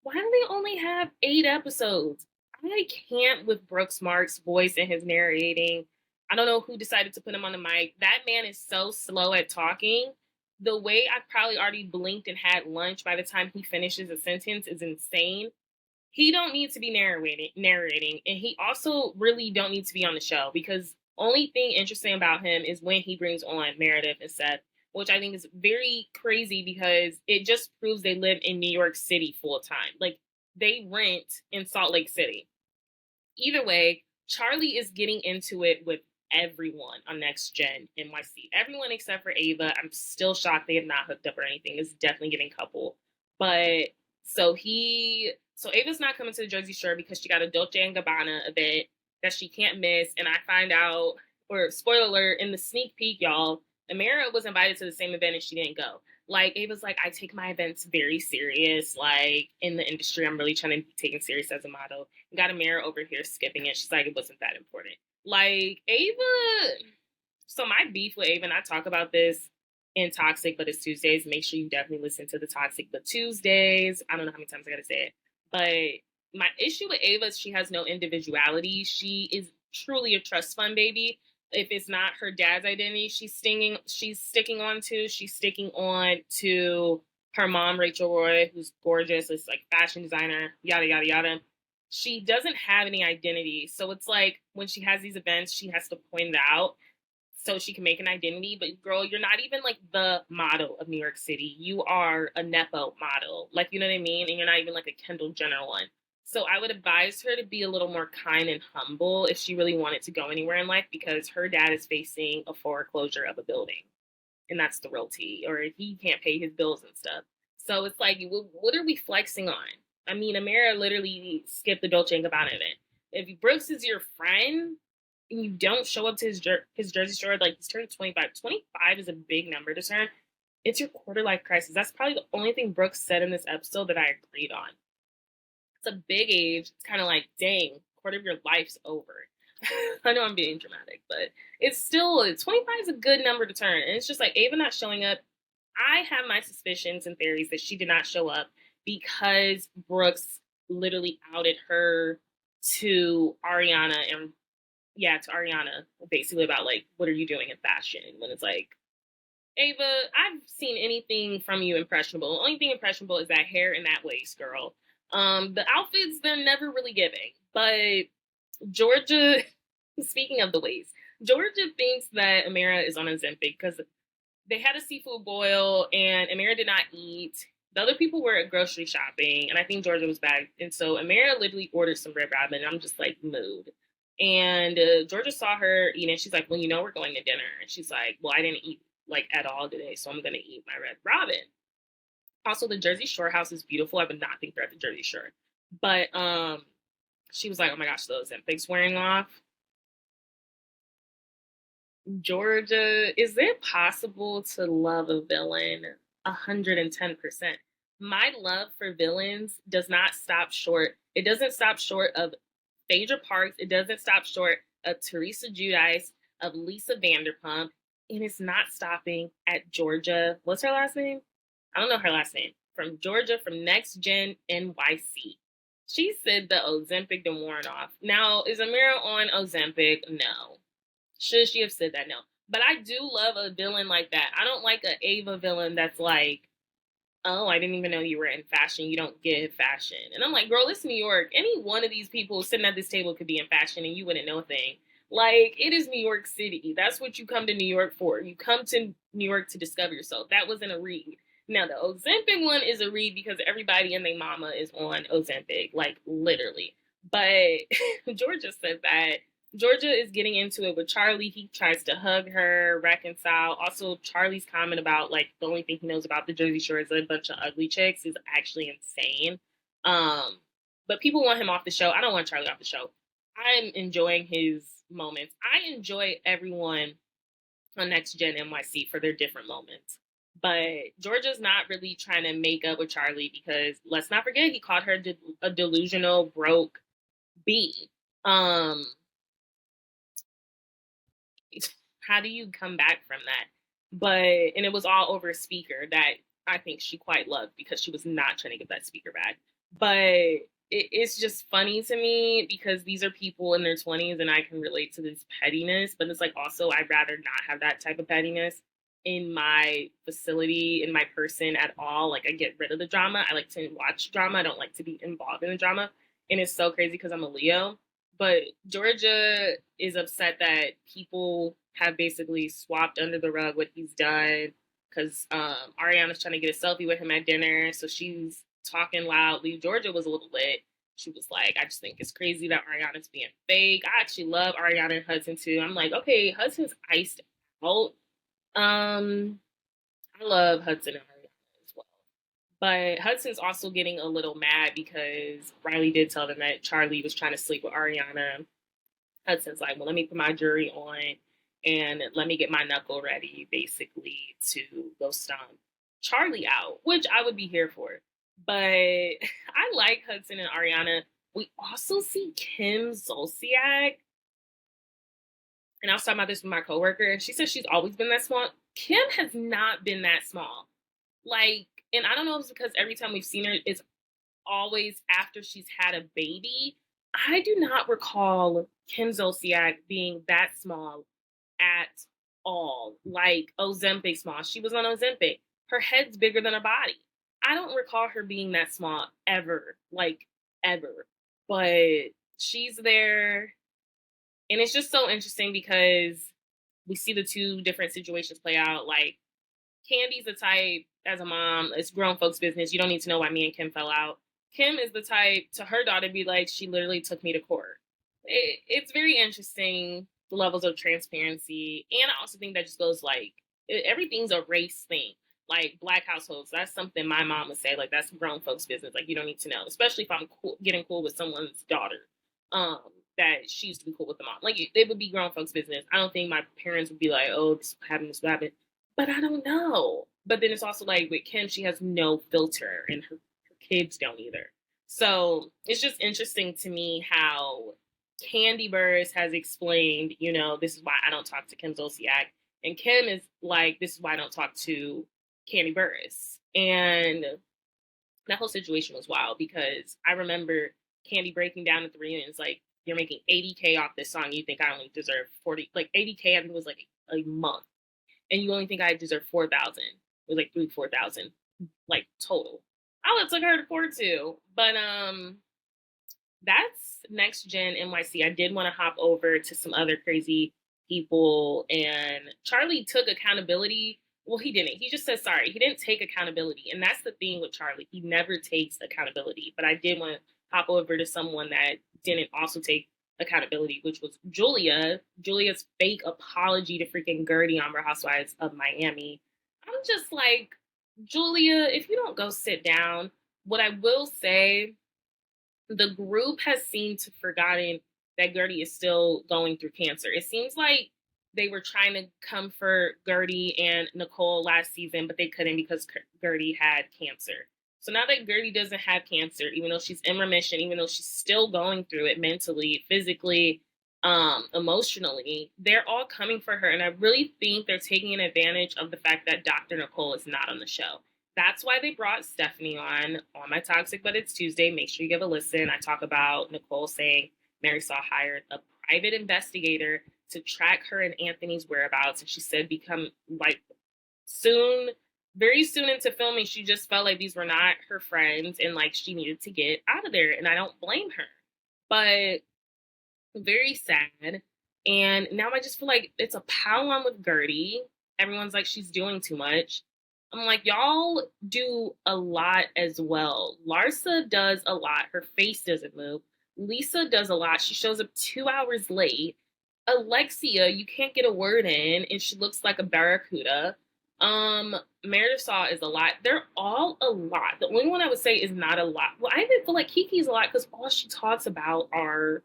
why do they only have 8 episodes? I can't with Brooks Marks' voice and his narrating. I don't know who decided to put him on the mic. That man is so slow at talking. The way I probably already blinked and had lunch by the time he finishes a sentence is insane. He don't need to be narrating, and he also really don't need to be on the show, because only thing interesting about him is when he brings on Meredith and Seth, which I think is very crazy because it just proves they live in New York City full time. Like, they rent in Salt Lake City. Either way, Charlie is getting into it with everyone on Next Gen NYC. Everyone except for Ava. I'm still shocked they have not hooked up or anything. It's definitely getting couple. But so Ava's not coming to the Jersey Shore because she got a Dolce & Gabbana event that she can't miss. And I find out, or spoiler alert, in the sneak peek, y'all, Amira was invited to the same event and she didn't go. Like, Ava's like, I take my events very serious. Like, in the industry, I'm really trying to be taken serious as a model. Got Amira over here skipping it. She's like, it wasn't that important. Like, Ava, so my beef with Ava, and I talk about this in Toxic But It's Tuesdays. Make sure you definitely listen to the Toxic But Tuesdays. I don't know how many times I gotta say it. But my issue with Ava is she has no individuality. She is truly a trust fund baby. If it's not her dad's identity she's sticking on to, she's sticking on to her mom, Rachel Roy, who's gorgeous, is like fashion designer, yada, yada, yada. She doesn't have any identity. So it's like when she has these events, she has to point it out so she can make an identity. But girl, you're not even like the model of New York City. You are a Nepo model. Like, you know what I mean? And you're not even like a Kendall Jenner one. So I would advise her to be a little more kind and humble if she really wanted to go anywhere in life, because her dad is facing a foreclosure of a building. And that's the real tea. Or he can't pay his bills and stuff. So it's like, what are we flexing on? I mean, Amira literally skipped the Dolce & Gabbana event. If Brooks is your friend and you don't show up to his Jersey Shore, like, he's turning 25. 25 is a big number to turn. It's your quarter life crisis. That's probably the only thing Brooks said in this episode that I agreed on. It's a big age. It's kind of like, dang, quarter of your life's over. I know I'm being dramatic, but it's still, 25 is a good number to turn. And it's just like, Ava not showing up. I have my suspicions and theories that she did not show up because Brooks literally outed her to Ariana to Ariana, basically about like, what are you doing in fashion? When it's like, Ava, I've seen anything from you impressionable. The only thing impressionable is that hair and that waist, girl. The outfits, they're never really giving. But Georgia, speaking of the waist, Georgia thinks that Amira is on Ozempic because they had a seafood boil and Amira did not eat. The other people were at grocery shopping, and I think Georgia was back. And so Amira literally ordered some Red Robin, and I'm just like, mood. And Georgia saw her eating. She's like, well, we're going to dinner. And she's like, well, I didn't eat like at all today, so I'm going to eat my Red Robin. Also, the Jersey Shore house is beautiful. I would not think they're at the Jersey Shore. But she was like, oh my gosh, those Ozempic's wearing off. Georgia, is it possible to love a villain 110%? My love for villains does not stop short. It doesn't stop short of Phaedra Parks. It doesn't stop short of Teresa Giudice, of Lisa Vanderpump. And it's not stopping at Georgia. What's her last name? I don't know her last name. From Georgia, from Next Gen NYC. She said the Ozempic done worn off. Now, is Amira on Ozempic? No. Should she have said that? No. But I do love a villain like that. I don't like an Ava villain that's like, oh, I didn't even know you were in fashion. You don't give fashion. And I'm like, girl, it's New York. Any one of these people sitting at this table could be in fashion and you wouldn't know a thing. Like, it is New York City. That's what you come to New York for. You come to New York to discover yourself. That wasn't a read. Now, the Ozempic one is a read because everybody and their mama is on Ozempic, like, literally. But Georgia said that. Georgia is getting into it with Charlie. He tries to hug her, reconcile. Also, Charlie's comment about, like, the only thing he knows about the Jersey Shore is a bunch of ugly chicks is actually insane. But people want him off the show. I don't want Charlie off the show. I'm enjoying his moments. I enjoy everyone on Next Gen NYC for their different moments. But Georgia's not really trying to make up with Charlie because, let's not forget, he called her a delusional, broke bee. How do you come back from that? And it was all over a speaker that I think she quite loved because she was not trying to get that speaker back. But it's just funny to me because these are people in their 20s and I can relate to this pettiness, but it's like also I'd rather not have that type of pettiness in my facility, in my person at all. Like I get rid of the drama. I like to watch drama. I don't like to be involved in the drama. And it's so crazy because I'm a Leo. But Georgia is upset that people have basically swapped under the rug what he's done because Ariana's trying to get a selfie with him at dinner. So she's talking loudly. Georgia was a little lit. She was like, I just think it's crazy that Ariana's being fake. I actually love Ariana and Hudson too. I'm like, okay, Hudson's iced out. I love Hudson and Ariana as well. But Hudson's also getting a little mad because Riley did tell them that Charlie was trying to sleep with Ariana. Hudson's like, well, let me put my jury on and let me get my knuckle ready, basically, to go stomp Charlie out, which I would be here for. But I like Hudson and Ariana. We also see Kim Zolciak. And I was talking about this with my coworker, and she says she's always been that small. Kim has not been that small. Like, and I don't know if it's because every time we've seen her, it's always after she's had a baby. I do not recall Kim Zolciak being that small at all. Like Ozempic small. She was on Ozempic. Her head's bigger than her body. I don't recall her being that small ever. Like, ever. But she's there. And it's just so interesting because we see the two different situations play out. Like, Candy's the type, as a mom, it's grown folks' business. You don't need to know why me and Kim fell out. Kim is the type to her daughter be like, she literally took me to court. It's very interesting, the levels of transparency. And I also think that just goes like, everything's a race thing. Like Black households, that's something my mom would say, like, that's grown folks' business. Like, you don't need to know, especially if I'm getting cool with someone's daughter. That she used to be cool with the mom. Like, it would be grown folks' business. I don't think my parents would be like, oh, this happened, this happened. But I don't know. But then it's also like with Kim, she has no filter, and her kids don't either. So it's just interesting to me how Candy Burris has explained, you know, this is why I don't talk to Kim Zolciak. And Kim is like, this is why I don't talk to Candy Burris. And that whole situation was wild because I remember Candy breaking down at the reunions, like, you're making $80K off this song. You think I only deserve 40, like $80K, I think it was like a month. And you only think I deserve 4,000. It was like 4,000, like total. I would have took her to court too. But that's next Gen NYC. I did want to hop over to some other crazy people. And Charlie took accountability. Well, he didn't. He just said sorry. He didn't take accountability. And that's the thing with Charlie. He never takes accountability. But I did want to hop over to someone that didn't also take accountability, which was Julia's fake apology to freaking Gertie on Real Housewives of Miami. I'm just like, Julia, if you don't go sit down, what I will say, the group has seemed to forgotten that Gertie is still going through cancer. It seems like they were trying to comfort Gertie and Nicole last season, but they couldn't because Gertie had cancer. So now that Gertie doesn't have cancer, even though she's in remission, even though she's still going through it mentally, physically, emotionally, they're all coming for her. And I really think they're taking an advantage of the fact that Dr. Nicole is not on the show. That's why they brought Stephanie on my Toxic But It's Tuesday. Make sure you give a listen. I talk about Nicole saying Mary Saw hired a private investigator to track her and Anthony's whereabouts. And she said become like very soon into filming, she just felt like these were not her friends and like she needed to get out of there. And I don't blame her. But very sad. And now I just feel like it's a pile on with Gertie. Everyone's like, she's doing too much. I'm like, y'all do a lot as well. Larsa does a lot. Her face doesn't move. Lisa does a lot. She shows up 2 hours late. Alexia, you can't get a word in, and she looks like a barracuda. Meredith Saw is a lot. They're all a lot. The only one I would say is not a lot. Well, I even feel like Kiki's a lot because all she talks about are,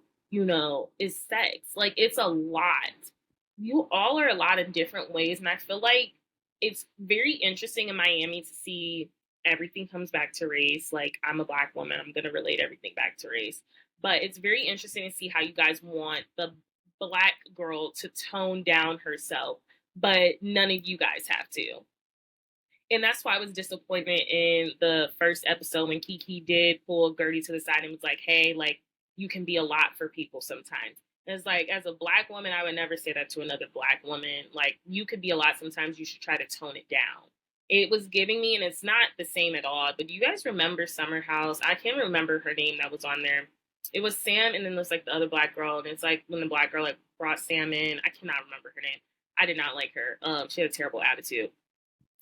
is sex. Like, it's a lot. You all are a lot in different ways, and I feel like it's very interesting in Miami to see everything comes back to race. Like, I'm a Black woman. I'm going to relate everything back to race. But it's very interesting to see how you guys want the Black girl to tone down herself, but none of you guys have to. And that's why I was disappointed in the first episode when Kiki did pull Gertie to the side and was like, hey, like, you can be a lot for people sometimes. And it's like, as a Black woman, I would never say that to another Black woman. Like, you could be a lot sometimes. You should try to tone it down. It was giving me, and it's not the same at all, but do you guys remember Summer House? I can't remember her name that was on there. It was Sam, and then there's like the other Black girl, and it's like when the Black girl like brought Sam in. I cannot remember her name. I did not like her. She had a terrible attitude.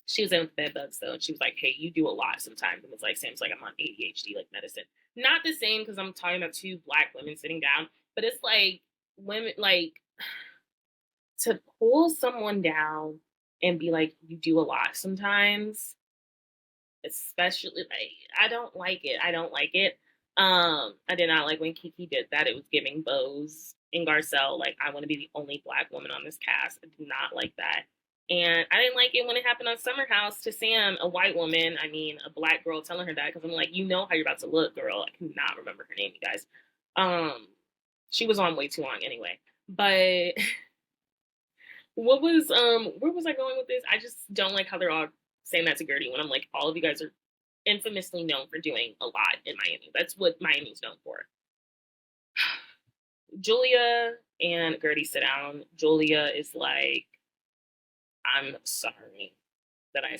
She was in with bed bugs though, and she was like, "Hey, you do a lot sometimes." And it's like Sam's like, "I'm on ADHD, like medicine." Not the same because I'm talking about two Black women sitting down, but it's like women like to pull someone down and be like, "You do a lot sometimes." Especially, like, I don't like it. I don't like it. I did not like when Kiki did that. It was giving Bose and Garcelle, like, I want to be the only Black woman on this cast. I did not like that. And I didn't like it when it happened on Summer House to Sam, a white woman, I mean, a Black girl telling her that, because I'm like, you know how you're about to look, girl. I cannot remember her name, you guys. She was on way too long anyway. But where was I going with this? I just don't like how they're all saying that to Gertie when I'm like, all of you guys are infamously known for doing a lot in Miami. That's what Miami's known for. Julia and Gertie sit down. Julia is like, I'm sorry that I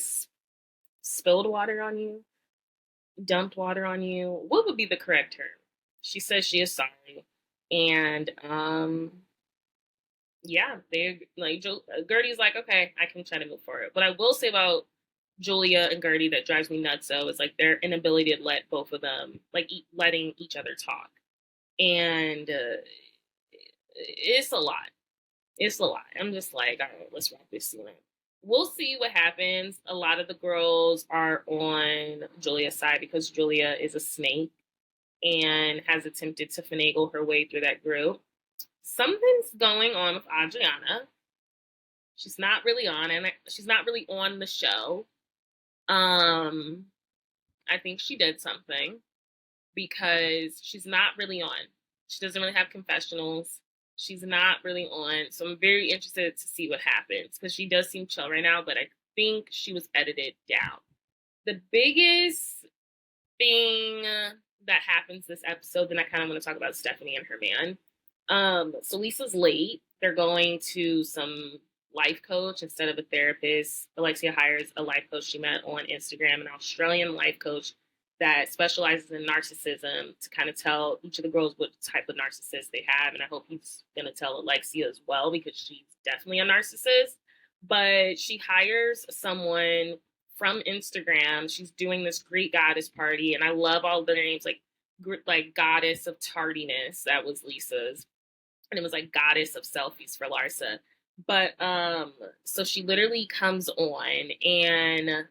spilled water on you, dumped water on you. What would be the correct term? She says she is sorry. And, yeah, they like Gertie's like, okay, I can try to move forward. What I will say about Julia and Gertie that drives me nuts though is like their inability to let both of them like letting each other talk, and it's a lot. It's a lot. I'm just like, all right, let's wrap this soon. We'll see what happens. A lot of the girls are on Julia's side because Julia is a snake and has attempted to finagle her way through that group. Something's going on with Adriana. She's not really on, and she's not really on the show. I think she did something because she's not really on. She doesn't really have confessionals. She's not really on. So I'm very interested to see what happens because she does seem chill right now, but I think she was edited down. The biggest thing that happens this episode, then I kind of want to talk about Stephanie and her man. So Lisa's late. They're going to some life coach instead of a therapist. Alexia hires a life coach she met on Instagram, an Australian life coach that specializes in narcissism, to kind of tell each of the girls what type of narcissist they have. And I hope he's going to tell Alexia as well, because she's definitely a narcissist. But she hires someone from Instagram. She's doing this Greek goddess party, and I love all the names, like Goddess of Tardiness, that was Lisa's, and it was like Goddess of Selfies for Larsa. But so she literally comes on and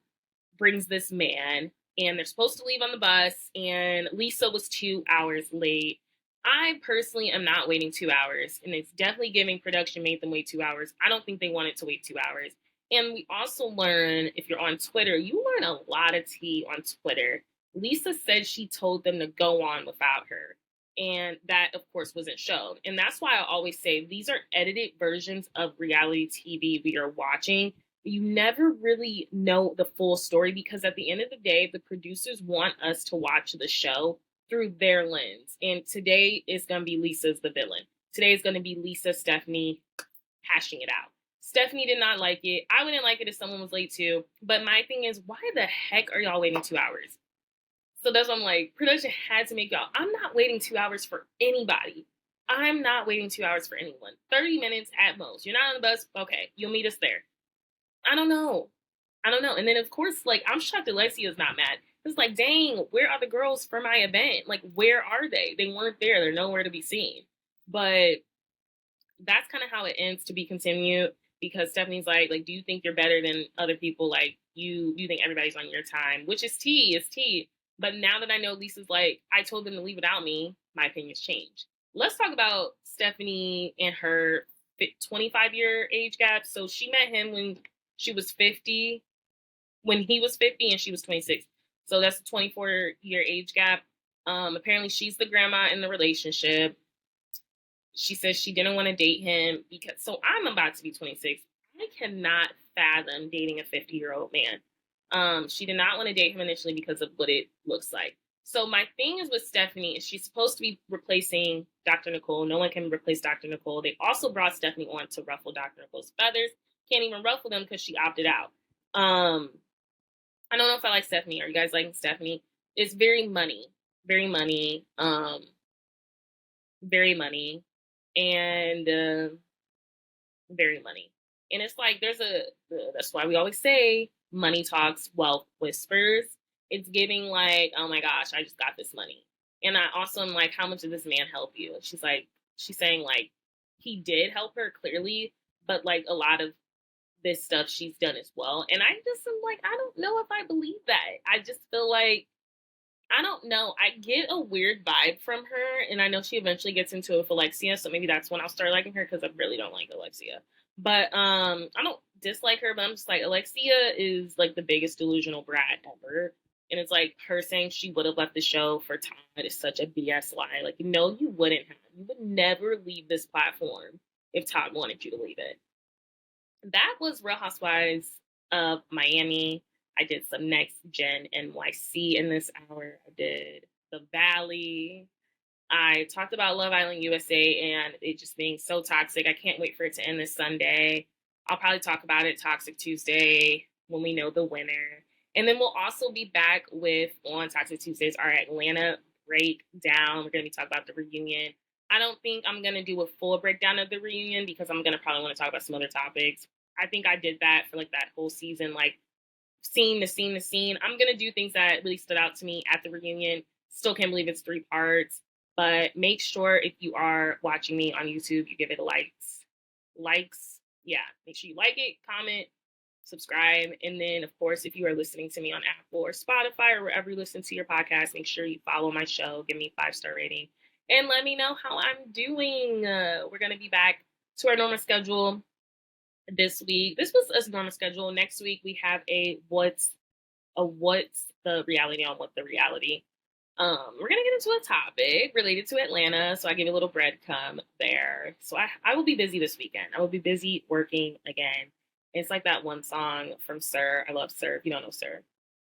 brings this man, and they're supposed to leave on the bus, and Lisa was 2 hours late. I personally am not waiting 2 hours, and it's definitely giving production made them wait 2 hours. I don't think they wanted to wait 2 hours. And we also learn, if you're on Twitter, you learn a lot of tea on Twitter. Lisa said she told them to go on without her. And that, of course, wasn't shown. And that's why I always say these are edited versions of reality TV we are watching. You never really know the full story, because at the end of the day, the producers want us to watch the show through their lens. And today is going to be Lisa's the villain. Today is going to be Lisa, Stephanie hashing it out. Stephanie did not like it. I wouldn't like it if someone was late too. But my thing is, why the heck are y'all waiting 2 hours? So that's what I'm like, production had to make y'all. I'm not waiting 2 hours for anybody. I'm not waiting 2 hours for anyone. 30 minutes at most. You're not on the bus? Okay, you'll meet us there. I don't know. And then, of course, like, I'm shocked Alexia's not mad. It's like, dang, where are the girls for my event? Like, where are they? They weren't there. They're nowhere to be seen. But that's kind of how it ends, to be continued, because Stephanie's like, do you think you're better than other people? Like, you think everybody's on your time? Which is tea. It's tea. But now that I know Lisa's like, I told them to leave without me, my opinion's changed. Let's talk about Stephanie and her 25-year age gap. So she met him when she was 50, when he was 50 and she was 26. So that's a 24-year age gap. Apparently she's the grandma in the relationship. She says she didn't want to date him because, so I'm about to be 26. I cannot fathom dating a 50-year-old man. She did not want to date him initially because of what it looks like. So my thing is with Stephanie is she's supposed to be replacing Dr. Nicole. No one can replace Dr. Nicole. They also brought Stephanie on to ruffle Dr. Nicole's feathers. Can't even ruffle them because she opted out. I don't know if I like Stephanie. Are you guys liking Stephanie? It's very money. Very money. Very money. And very money. And it's like that's why we always say money talks, wealth whispers. It's giving like, oh my gosh, I just got this money. And I also am like, how much did this man help you? And she's saying like, he did help her clearly, but like a lot of this stuff she's done as well. And I just am like, I don't know if I believe that. I just feel like, I don't know. I get a weird vibe from her, and I know she eventually gets into it with Alexia, so maybe that's when I'll start liking her because I really don't like Alexia. But I don't dislike her, but I'm just like, Alexia is like the biggest delusional brat ever. And it's like her saying she would have left the show for Todd is such a BS lie. Like, no, you wouldn't have. You would never leave this platform if Todd wanted you to leave it. That was Real Housewives of Miami. I did some next Gen NYC in this hour. I did The Valley. I talked about Love Island USA and it just being so toxic. I can't wait for it to end this Sunday. I'll probably talk about it Toxic Tuesday when we know the winner. And then we'll also be back on Toxic Tuesdays, our Atlanta breakdown. We're going to be talking about the reunion. I don't think I'm going to do a full breakdown of the reunion because I'm going to probably want to talk about some other topics. I think I did that for like that whole season, like scene to scene to scene. I'm going to do things that really stood out to me at the reunion. Still can't believe it's 3 parts, but make sure if you are watching me on YouTube, you give it a likes. Yeah, make sure you like it, comment, subscribe. And then, of course, if you are listening to me on Apple or Spotify or wherever you listen to your podcast, make sure you follow my show, give me a 5-star rating, and let me know how I'm doing. We're going to be back to our normal schedule this week. This was a normal schedule. Next week, we have a what's the reality on What the Reality. We're going to get into a topic related to Atlanta, so I give you a little breadcrumb there. So I will be busy this weekend. I will be busy working again. It's like that one song from Sir. I love Sir. If you don't know Sir,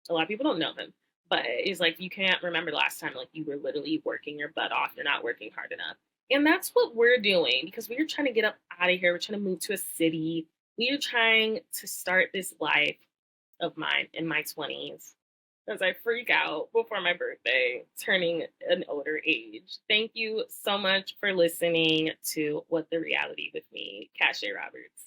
a lot of people don't know him, but it's like you can't remember the last time like you were literally working your butt off. You're not working hard enough. And that's what we're doing because we're trying to get up out of here. We're trying to move to a city. We are trying to start this life of mine in my 20s as I freak out before my birthday, turning an older age. Thank you so much for listening to What the Reality with me, Cache Roberts.